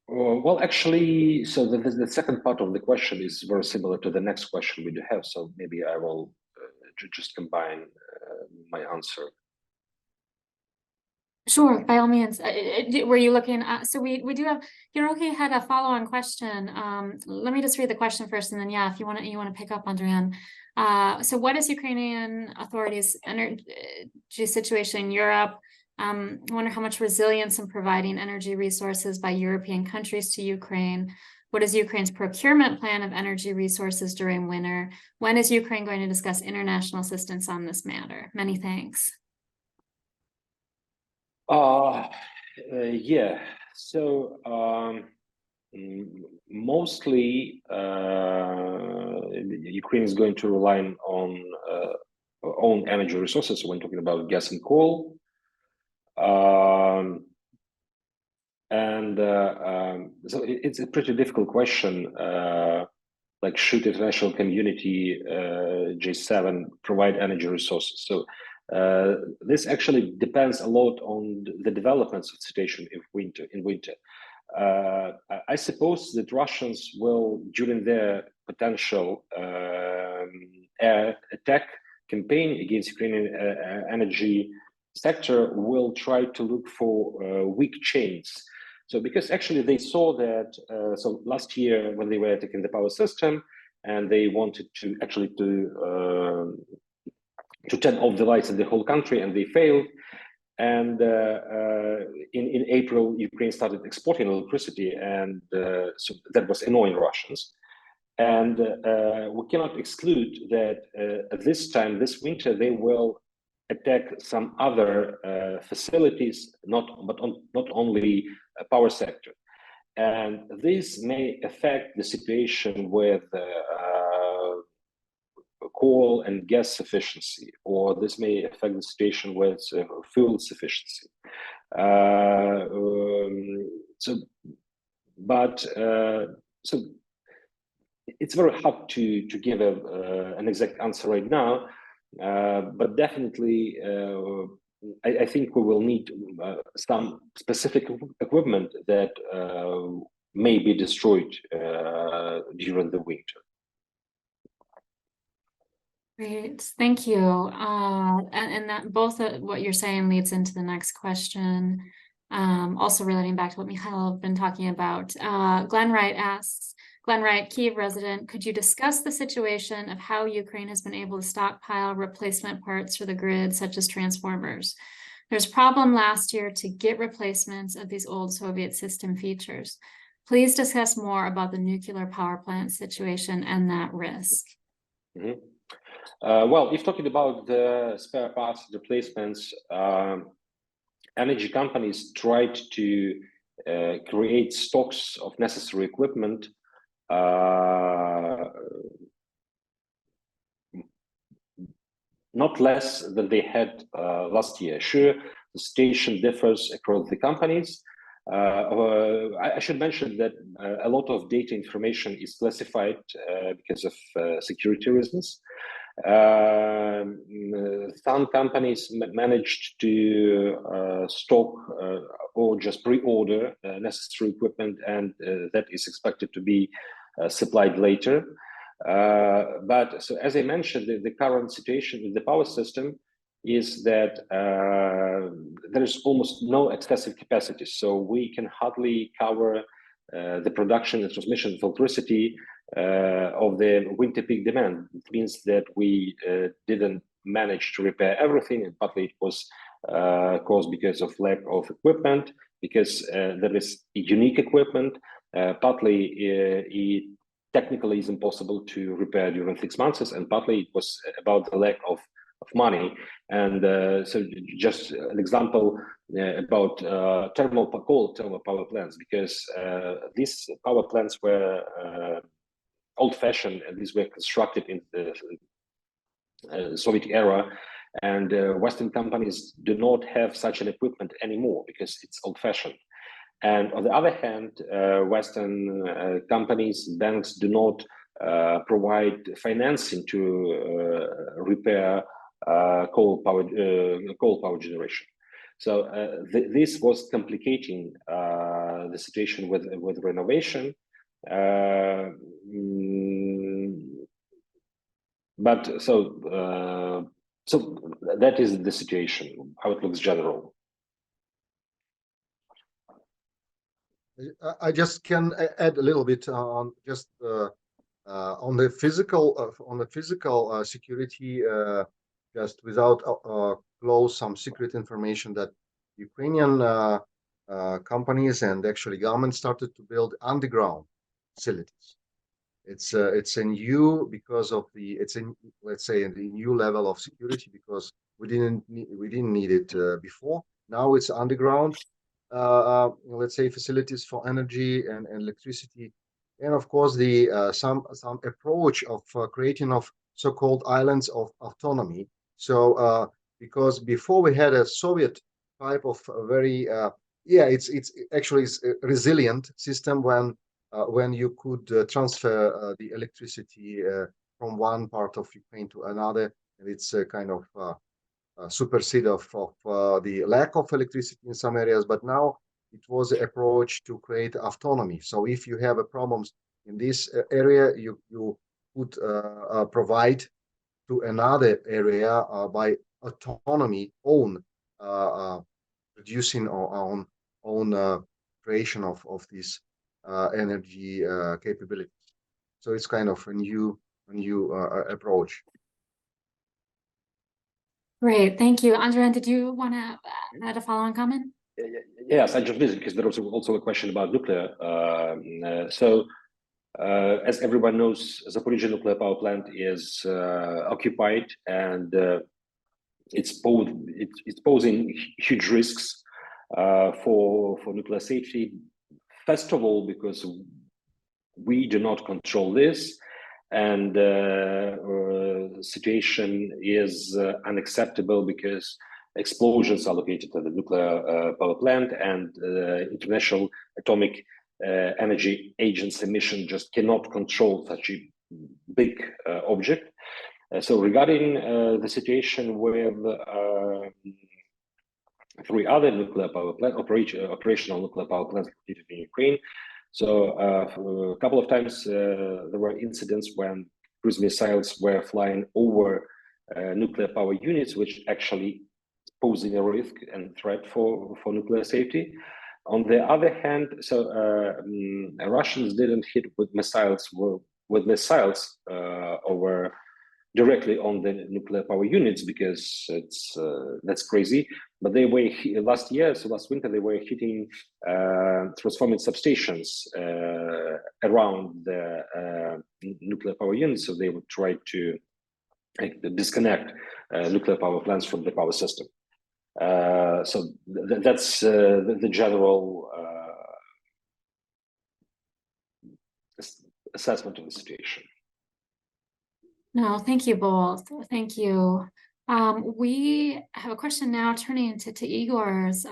Well, actually, so the second part of the question is very similar to the next question we do have. So maybe I will just combine my answer. Sure, by all means. Were you looking at, so we do have, Hiroki had a follow-on question. Let me just read the question first, and then yeah, if you want to pick up, Andrian. So what is Ukrainian authorities' energy situation in Europe? I wonder how much resilience in providing energy resources by European countries to Ukraine. What is Ukraine's procurement plan of energy resources during winter? When is Ukraine going to discuss international assistance on this matter? Many thanks. Yeah. So mostly Ukraine is going to rely on own energy resources when talking about gas and coal. So it's a pretty difficult question. Like, should international community, G7, provide energy resources? So this actually depends a lot on the developments of the situation in winter. I suppose that Russians will, during their potential air attack campaign against Ukrainian energy sector, will try to look for weak chains. So because actually they saw that, so last year when they were attacking the power system and they wanted to actually to turn off the lights in the whole country, and they failed. And in April, Ukraine started exporting electricity, and so that was annoying Russians. And we cannot exclude that this time, this winter, they will attack some other facilities, not only power sector. And this may affect the situation with coal and gas sufficiency, or this may affect the situation with fuel sufficiency. So it's very hard to give an exact answer right now, but definitely I think we will need some specific equipment that may be destroyed during the winter. Great, thank you. And that both what you're saying leads into the next question, also relating back to what Mikhail has been talking about. Glenn Wright asks, Glenn Wright, Kyiv resident, could you discuss the situation of how Ukraine has been able to stockpile replacement parts for the grid, such as transformers? There's a problem last year to get replacements of these old Soviet system features. Please discuss more about the nuclear power plant situation and that risk. Mm-hmm. Well, if talking about the spare parts replacements, energy companies tried to create stocks of necessary equipment not less than they had last year. Sure, the situation differs across the companies. I should mention that a lot of data information is classified because of security reasons. Some companies managed to stock or just pre-order necessary equipment, and that is expected to be supplied later. But so, as I mentioned, the current situation in the power system is that there is almost no excessive capacity, so we can hardly cover the production and transmission of electricity of the winter peak demand. It means that we didn't manage to repair everything, and partly it was caused because of lack of equipment, because there is unique equipment, partly it technically is impossible to repair during 6 months, and partly it was about the lack of money. And so just an example about thermal power plants, because these power plants were old-fashioned, and these were constructed in the Soviet era, and Western companies do not have such an equipment anymore because it's old-fashioned. And on the other hand, Western companies, banks do not provide financing to repair coal power generation. So this was complicating the situation with renovation. But so that is the situation, how it looks general. I just can add a little bit on just on the physical security, just without close some secret information that Ukrainian companies and actually government started to build underground facilities. It's a new, because of the, let's say the new level of security, because we didn't need it before. Now it's underground, let's say, facilities for energy and electricity, and of course the some approach of creating of so-called islands of autonomy. So because before we had a Soviet type of very it's actually a resilient system when you could transfer the electricity from one part of Ukraine to another, and it's a kind of supersede of the lack of electricity in some areas. But now it was an approach to create autonomy. So if you have a problems in this area, you could provide to another area by autonomy, own producing or own creation of this energy capabilities. So it's kind of a new approach. Great, thank you. Andrea, did you want to add a follow-on comment? Yes, I just did, because there was also a question about nuclear. As everyone knows, Zaporizhzhia nuclear power plant is occupied, and it's posing huge risks for nuclear safety. First of all, because we do not control this, and situation is unacceptable because explosions are located at the nuclear power plant, and International Atomic Energy Agency mission just cannot control such a big object. So regarding the situation with 3 other nuclear power plant operational nuclear power plants located in Ukraine. So a couple of times there were incidents when cruise missiles were flying over nuclear power units, which actually posing a risk and threat for nuclear safety. On the other hand, Russians didn't hit with missiles over directly on the nuclear power units, because that's crazy. But they were last winter they were hitting transforming substations around the nuclear power units. So they would try to disconnect nuclear power plants from the power system. So that's the general assessment of the situation. No, thank you both. Thank you. We have a question now turning to Igor's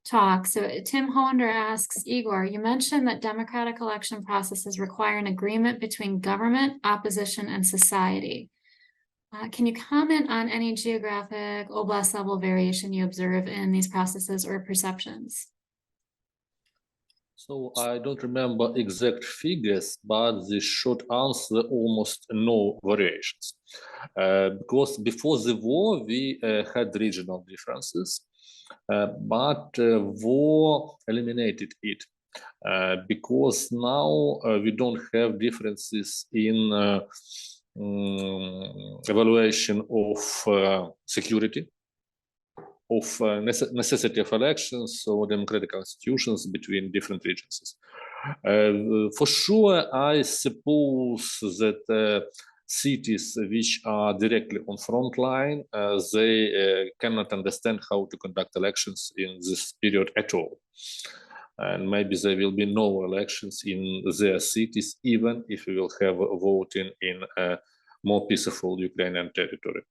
talk. So Tim Hollander asks, Igor, you mentioned that democratic election processes require an agreement between government, opposition, and society. Can you comment on any geographic oblast level variation you observe in these processes or perceptions? So I don't remember exact figures, but the short answer, almost no variations. Because before the war, we had regional differences, but war eliminated it. Because now we don't have differences in evaluation of security, of necessity of elections or democratic institutions between different regions. For sure, I suppose that cities which are directly on front line, they cannot understand how to conduct elections in this period at all. And maybe there will be no elections in their cities, even if we will have voting in a more peaceful Ukrainian territory.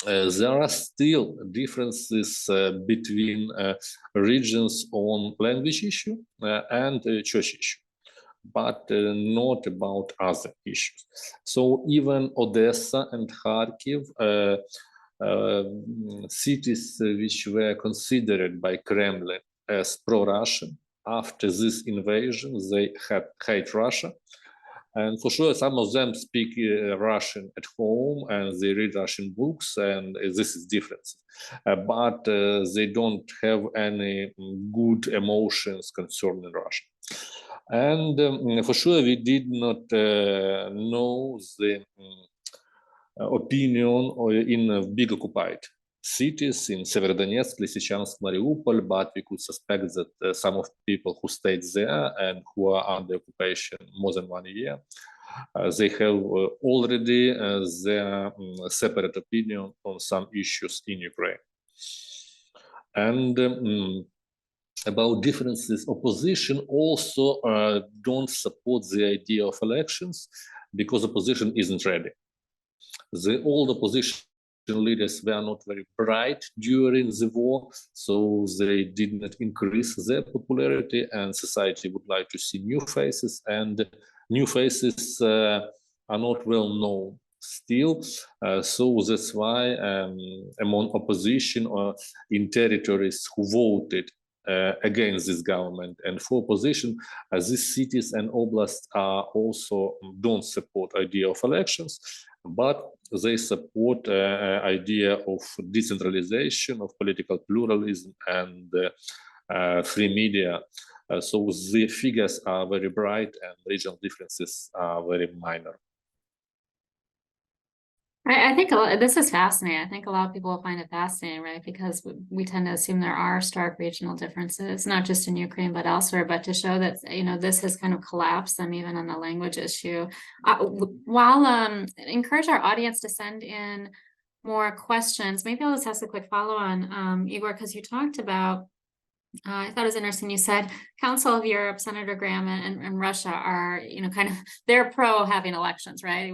There are still differences between regions on language issue and church issue, but not about other issues. So even Odessa and Kharkiv, cities which were considered by Kremlin as pro-Russian, after this invasion, they hate Russia. And for sure, some of them speak Russian at home and they read Russian books, and this is different. But they don't have any good emotions concerning Russia. And for sure, we did not know the opinion in big occupied cities in Severodonetsk, Lysychansk, Mariupol, but we could suspect that some of people who stayed there and who are under occupation more than 1 year, they have already their separate opinion on some issues in Ukraine. And about differences, opposition also don't support the idea of elections because opposition isn't ready. The old opposition leaders were not very bright during the war, so they did not increase their popularity, and society would like to see new faces, and new faces are not well known still. So that's why among opposition or in territories who voted against this government and for opposition, these cities and oblasts also don't support idea of elections, but they support idea of decentralization, of political pluralism, and free media. So the figures are very bright and regional differences are very minor. I think this is fascinating. I think a lot of people will find it fascinating, right? Because we tend to assume there are stark regional differences, not just in Ukraine, but elsewhere, but to show that, this has kind of collapsed them even on the language issue. While encourage our audience to send in more questions, maybe I'll just ask a quick follow on, Igor, because you talked about, I thought it was interesting. You said Council of Europe, Senator Graham and Russia are, kind of, they're pro having elections, right?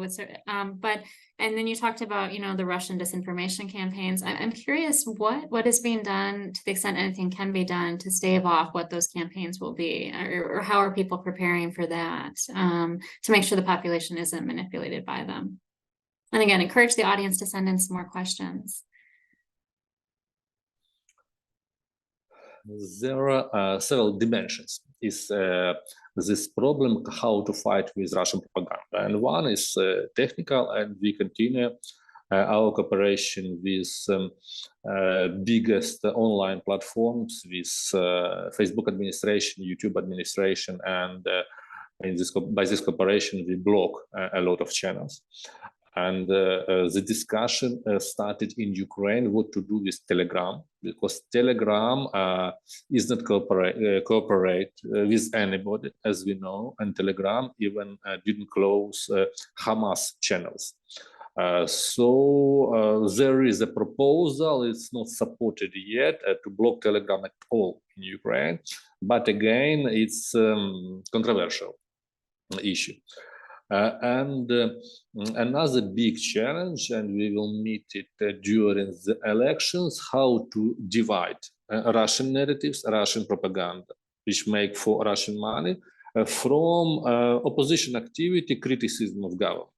And then you talked about, the Russian disinformation campaigns. I'm curious what is being done, to the extent anything can be done, to stave off what those campaigns will be, or how are people preparing for that, to make sure the population isn't manipulated by them? And again, encourage the audience to send in some more questions. There are several dimensions is this problem, how to fight with Russian propaganda. And one is technical, and we continue our cooperation with biggest online platforms, with Facebook administration, YouTube administration, and by this cooperation, we block a lot of channels. And the discussion started in Ukraine what to do with Telegram, because Telegram is not cooperate with anybody, as we know, and Telegram even didn't close Hamas channels. So there is a proposal, it's not supported yet, to block Telegram at all in Ukraine, but again, it's controversial issue. And another big challenge, and we will meet it during the elections, how to divide Russian narratives, Russian propaganda, which make for Russian money, from opposition activity, criticism of government.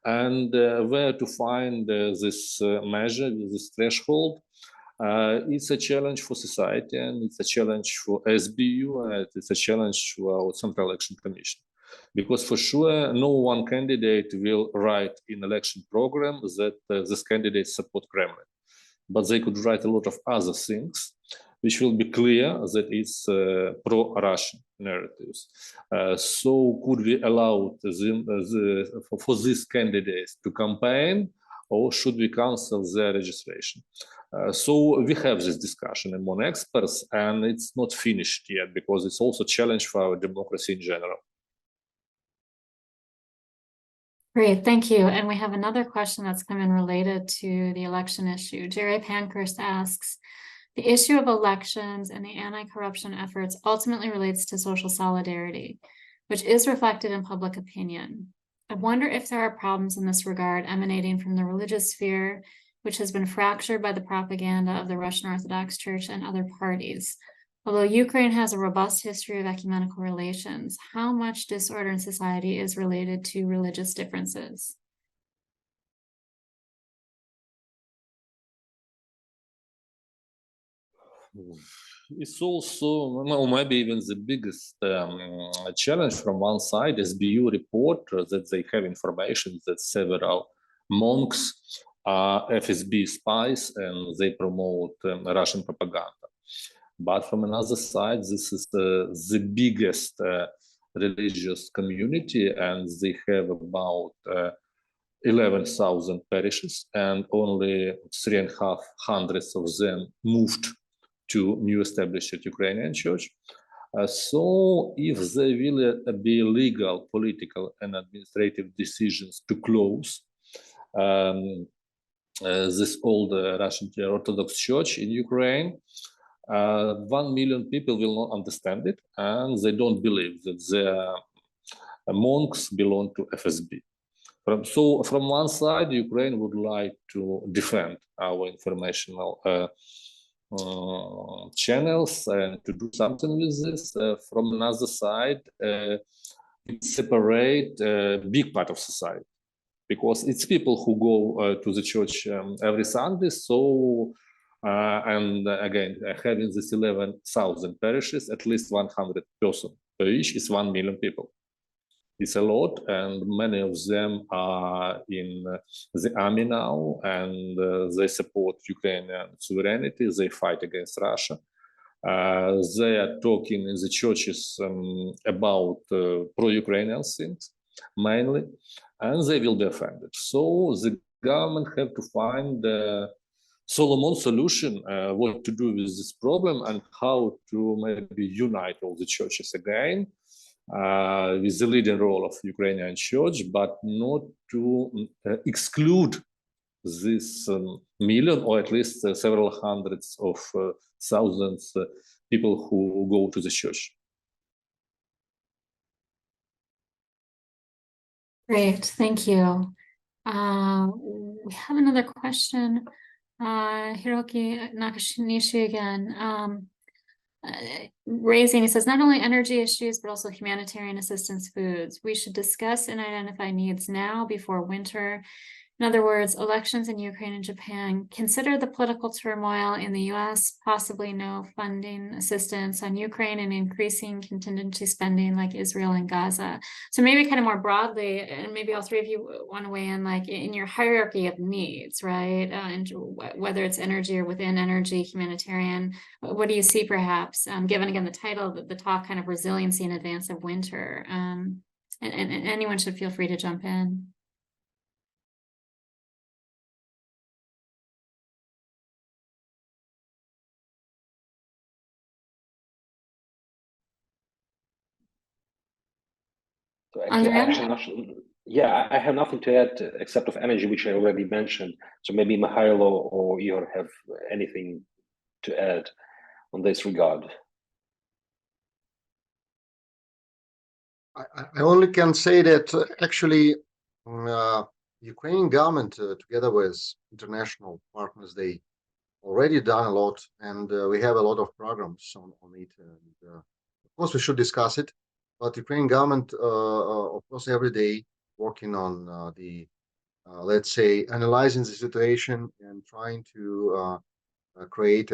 And where to find this measure, this threshold, it's a challenge for society, and it's a challenge for SBU, and it's a challenge for our Central Election Commission. Because for sure, no one candidate will write in election program that this candidate support Kremlin. But they could write a lot of other things, which will be clear that it's pro-Russian narratives. So could we allow for these candidates to campaign, or should we cancel their registration? So we have this discussion among experts, and it's not finished yet, because it's also a challenge for our democracy in general. Great, thank you. And we have another question that's come in related to the election issue. Jerry Pankhurst asks, the issue of elections and the anti-corruption efforts ultimately relates to social solidarity, which is reflected in public opinion. I wonder if there are problems in this regard emanating from the religious sphere, which has been fractured by the propaganda of the Russian Orthodox Church and other parties. Although Ukraine has a robust history of ecumenical relations, how much disorder in society is related to religious differences? It's also, maybe even the biggest challenge from one side. SBU report that they have information that several monks are FSB spies and they promote Russian propaganda. But from another side, this is the biggest religious community, and they have about 11,000 parishes, and only 350 of them moved to new established Ukrainian church. So if there will be legal, political, and administrative decisions to close this old Russian Orthodox Church in Ukraine, 1 million people will not understand it, and they don't believe that their monks belong to FSB. So from one side, Ukraine would like to defend our informational channels and to do something with this. From another side, it separate a big part of society, because it's people who go to the church every Sunday. So, and again, having this 11,000 parishes, at least 100 persons per each is 1 million people. It's a lot, and many of them are in the army now, and they support Ukrainian sovereignty. They fight against Russia. They are talking in the churches about pro-Ukrainian things, mainly, and they will be offended. So the government have to find a Solomon solution, what to do with this problem and how to maybe unite all the churches again, with the leading role of Ukrainian church, but not to exclude this million or at least several hundreds of thousands people who go to the church. Great, thank you. We have another question. Hiroki Nakanishi again. Raising, he says, not only energy issues, but also humanitarian assistance foods. We should discuss and identify needs now before winter. In other words, elections in Ukraine and Japan. Consider the political turmoil in the US, possibly no funding assistance on Ukraine and increasing contingency spending like Israel and Gaza. So maybe kind of more broadly, and maybe all three of you want to weigh in, like in your hierarchy of needs, right? And whether it's energy or within energy, humanitarian, what do you see perhaps, given again the title of the talk, kind of resiliency in advance of winter? And anyone should feel free to jump in. So actually, I have nothing to add except of energy, which I already mentioned. So maybe Mihailo or Igor have anything to add on this regard. I only can say that actually Ukrainian government, together with international partners, they already done a lot, and we have a lot of programs on it. And of course, we should discuss it. But Ukrainian government, of course, every day working on let's say, analyzing the situation and trying to create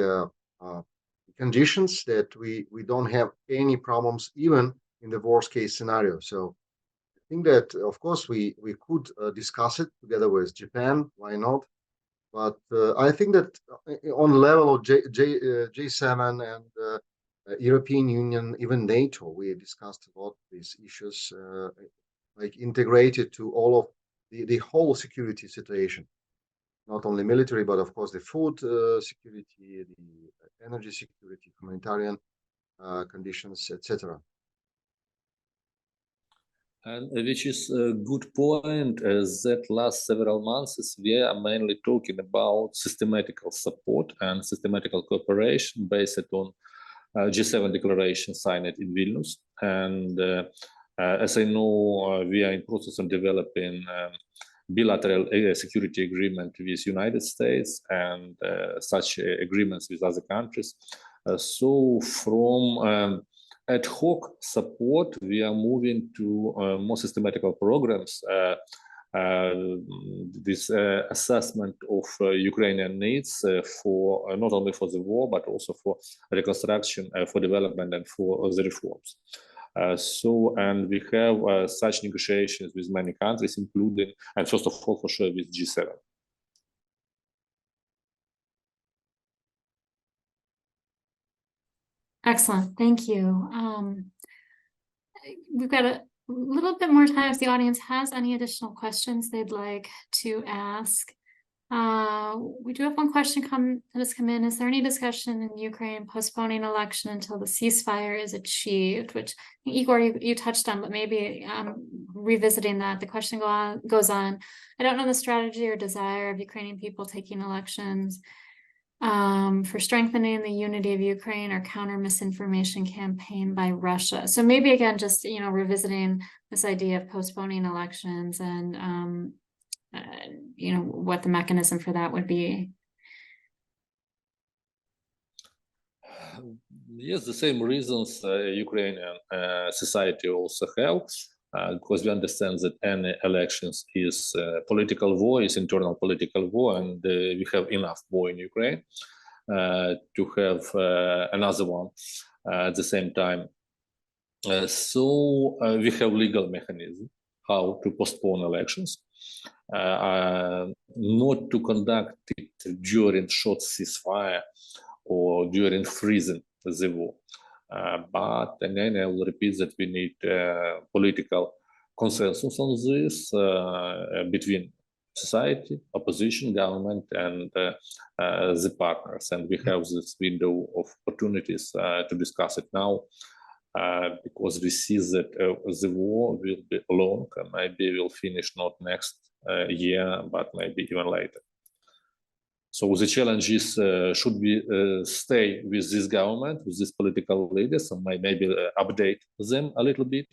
conditions that we don't have any problems, even in the worst case scenario. So I think that, of course, we could discuss it together with Japan. Why not? But I think that on the level of G7 and European Union, even NATO, we discussed a lot these issues, like integrated to all of the whole security situation, not only military, but of course the food security, the energy security, humanitarian conditions, etc. And which is a good point, that last several months we are mainly talking about systematical support and systematical cooperation based on G7 declaration signed in Vilnius. And as I know, we are in process of developing bilateral security agreement with United States and such agreements with other countries. So from ad hoc support, we are moving to more systematical programs, this assessment of Ukrainian needs for not only for the war, but also for reconstruction, for development, and for the reforms. And we have such negotiations with many countries, including, and first of all, for sure, with G7. Excellent, thank you. We've got a little bit more time if the audience has any additional questions they'd like to ask. We do have one question that has come in. Is there any discussion in Ukraine postponing election until the ceasefire is achieved? Which, Igor, you touched on, but maybe revisiting that. The question goes on. I don't know the strategy or desire of Ukrainian people taking elections for strengthening the unity of Ukraine or counter misinformation campaign by Russia. So maybe again, just, revisiting this idea of postponing elections and, what the mechanism for that would be. Yes, the same reasons Ukrainian society also have, because we understand that any elections is political war, is internal political war, and we have enough war in Ukraine to have another one at the same time. So we have legal mechanism how to postpone elections, not to conduct it during short ceasefire or during freezing the war. But again, I will repeat that we need political consensus on this between society, opposition, government, and the partners. And we have this window of opportunities to discuss it now, because we see that the war will be long, and maybe will finish not next year, but maybe even later. So the challenge is, should we stay with this government, with these political leaders, and maybe update them a little bit,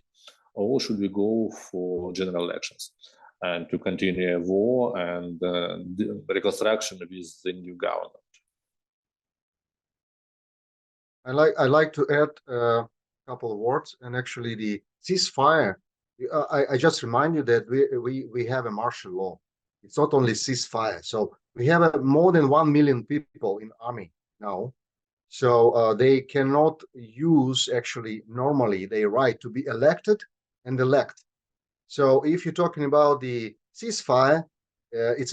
or should we go for general elections and to continue a war and the reconstruction with the new government? I like to add a couple of words, and actually the ceasefire. I just remind you that we have a martial law. It's not only ceasefire. So we have more than 1 million people in army now. So they cannot use actually normally their right to be elected and elect. So if you're talking about the ceasefire, it's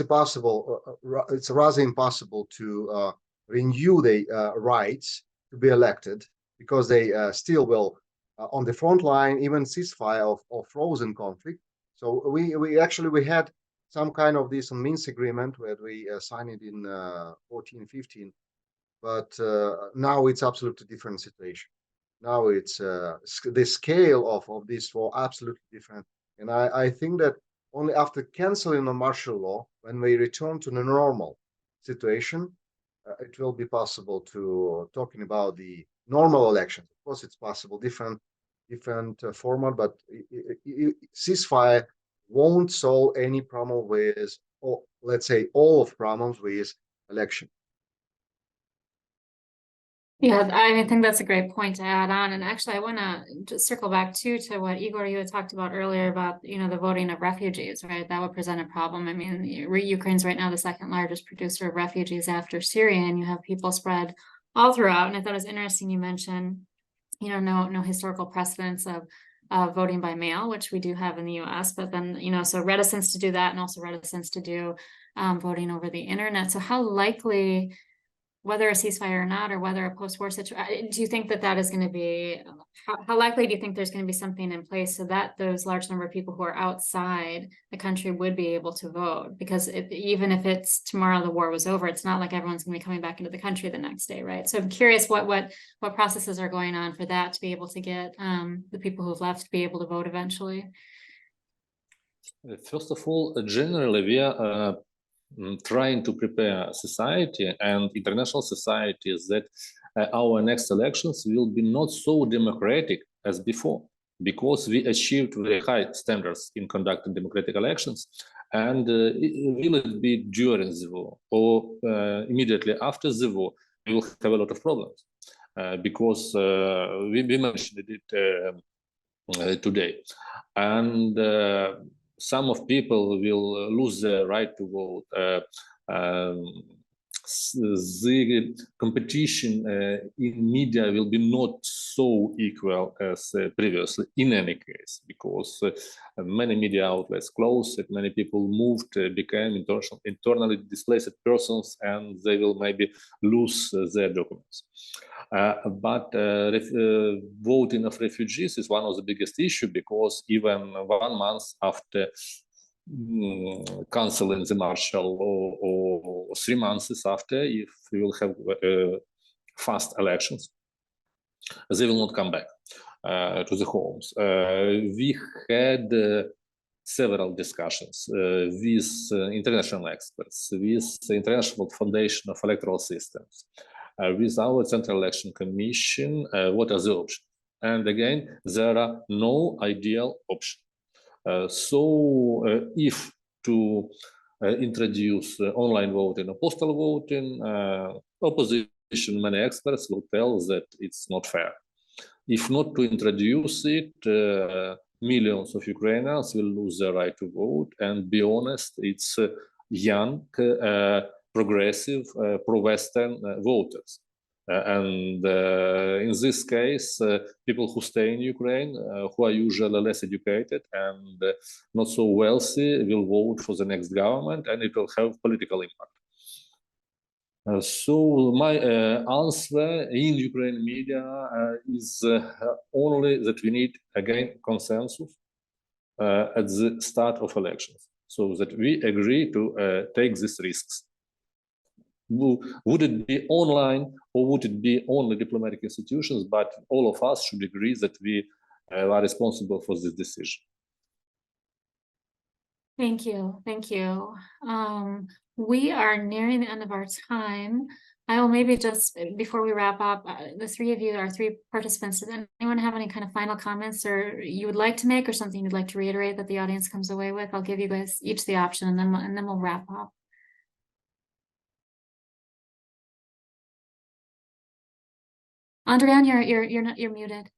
rather impossible to renew the rights to be elected, because they still will on the front line, even ceasefire of frozen conflict. So we had some kind of this Minsk agreement where we signed it in 14-15, but now it's absolutely different situation. Now it's the scale of this war absolutely different, and I think that only after canceling the martial law, when we return to the normal situation, it will be possible to talking about the normal elections. Of course, it's possible, different format, but ceasefire won't solve any problem with, or let's say, all of problems with election. Yeah, I think that's a great point to add on. And actually, I want to just circle back too to what Igor, you had talked about earlier about, the voting of refugees, right? That would present a problem. I mean, Ukraine's right now the second largest producer of refugees after Syria, and you have people spread all throughout. And I thought it was interesting you mentioned, no historical precedence of voting by mail, which we do have in the US, but then, so reticence to do that, and also reticence to do voting over the internet. So how likely, whether a ceasefire or not, or whether a post-war situation, do you think that is going to be, how likely do you think there's going to be something in place so that those large number of people who are outside the country would be able to vote? Because even if it's tomorrow the war was over, it's not like everyone's going to be coming back into the country the next day, right? So I'm curious what processes are going on for that to be able to get the people who've left to be able to vote eventually. First of all, generally, we are trying to prepare society and international societies that our next elections will be not so democratic as before, because we achieved very high standards in conducting democratic elections. And will it be during the war or immediately after the war, we will have a lot of problems, because we mentioned it today. And some of people will lose their right to vote. The competition in media will be not so equal as previously, in any case, because many media outlets closed, many people moved, became internally displaced persons, and they will maybe lose their documents. But voting of refugees is one of the biggest issues, because even 1 month after canceling the martial law, or 3 months after, if we will have fast elections, they will not come back to the homes. We had several discussions with international experts, with the International Foundation of Electoral Systems, with our Central Election Commission, what are the options? And again, there are no ideal options. So if to introduce online voting or postal voting, opposition, many experts will tell that it's not fair. If not to introduce it, millions of Ukrainians will lose their right to vote. And be honest, it's young, progressive, pro-Western voters. And in this case, people who stay in Ukraine, who are usually less educated and not so wealthy, will vote for the next government, and it will have political impact. So my answer in Ukrainian media is only that we need, again, consensus at the start of elections, so that we agree to take these risks. Would it be online or would it be only diplomatic institutions? But all of us should agree that we are responsible for this decision. Thank you. Thank you. We are nearing the end of our time. I will maybe just, before we wrap up, the three of you, our three participants, does anyone have any kind of final comments or you would like to make, or something you'd like to reiterate that the audience comes away with? I'll give you guys each the option, and then we'll wrap up. Andrian, you're muted.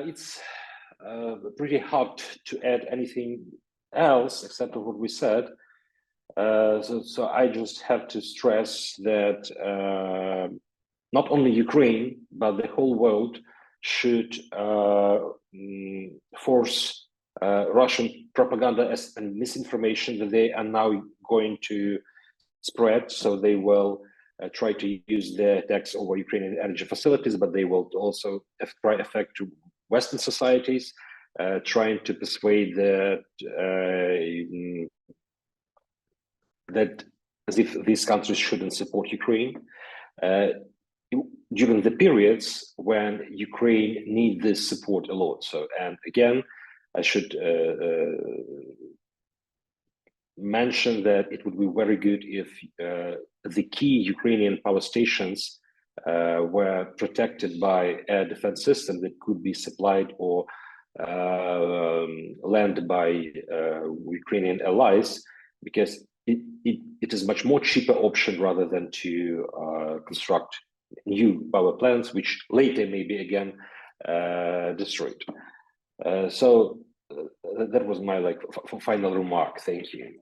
It's pretty hard to add anything else except of what we said. So I just have to stress that not only Ukraine, but the whole world should force Russian propaganda and misinformation that they are now going to spread. So they will try to use the attacks over Ukrainian energy facilities, but they will also try effect to Western societies, trying to persuade that as if these countries shouldn't support Ukraine during the periods when Ukraine needs this support a lot. So, and again, I should mention that it would be very good if the key Ukrainian power stations were protected by air defense system that could be supplied or landed by Ukrainian allies, because it is much more cheaper option rather than to construct new power plants, which later may be again destroyed. So that was my final remark. Thank you.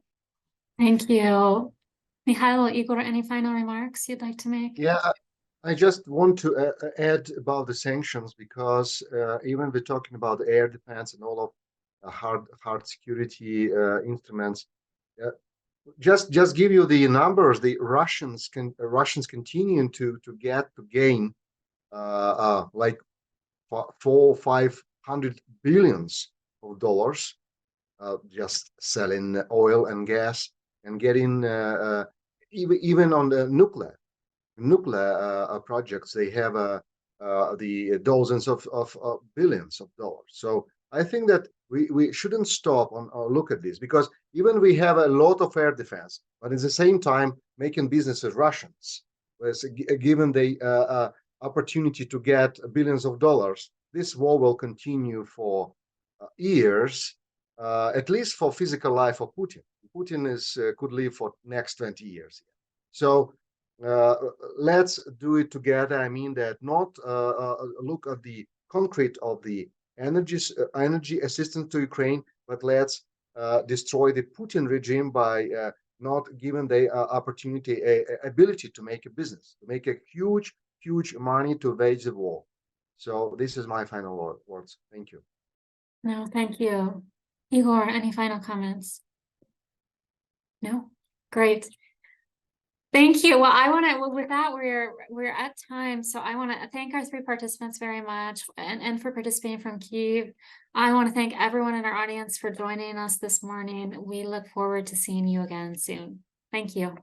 Thank you. Mikhail, Igor, any final remarks you'd like to make? Yeah, I just want to add about the sanctions, because even we're talking about air defense and all of hard security instruments. Just give you the numbers. The Russians continue to gain like $400-500 billion just selling oil and gas, and getting even on the nuclear projects. They have the dozens of billions of dollars. So I think that we shouldn't stop or look at this, because even we have a lot of air defense, but at the same time making business with Russians, given the opportunity to get billions of dollars, this war will continue for years, at least for physical life of Putin. Putin could live for next 20 years. So let's do it together. I mean that not look at the concrete of the energy assistance to Ukraine, but let's destroy the Putin regime by not giving the opportunity, ability to make a business, to make a huge money to wage the war. So this is my final words. Thank you. No, thank you. Igor, any final comments? No? Great. Thank you. Well, with that, we're at time. So I want to thank our three participants very much, and for participating from Kyiv. I want to thank everyone in our audience for joining us this morning. We look forward to seeing you again soon. Thank you.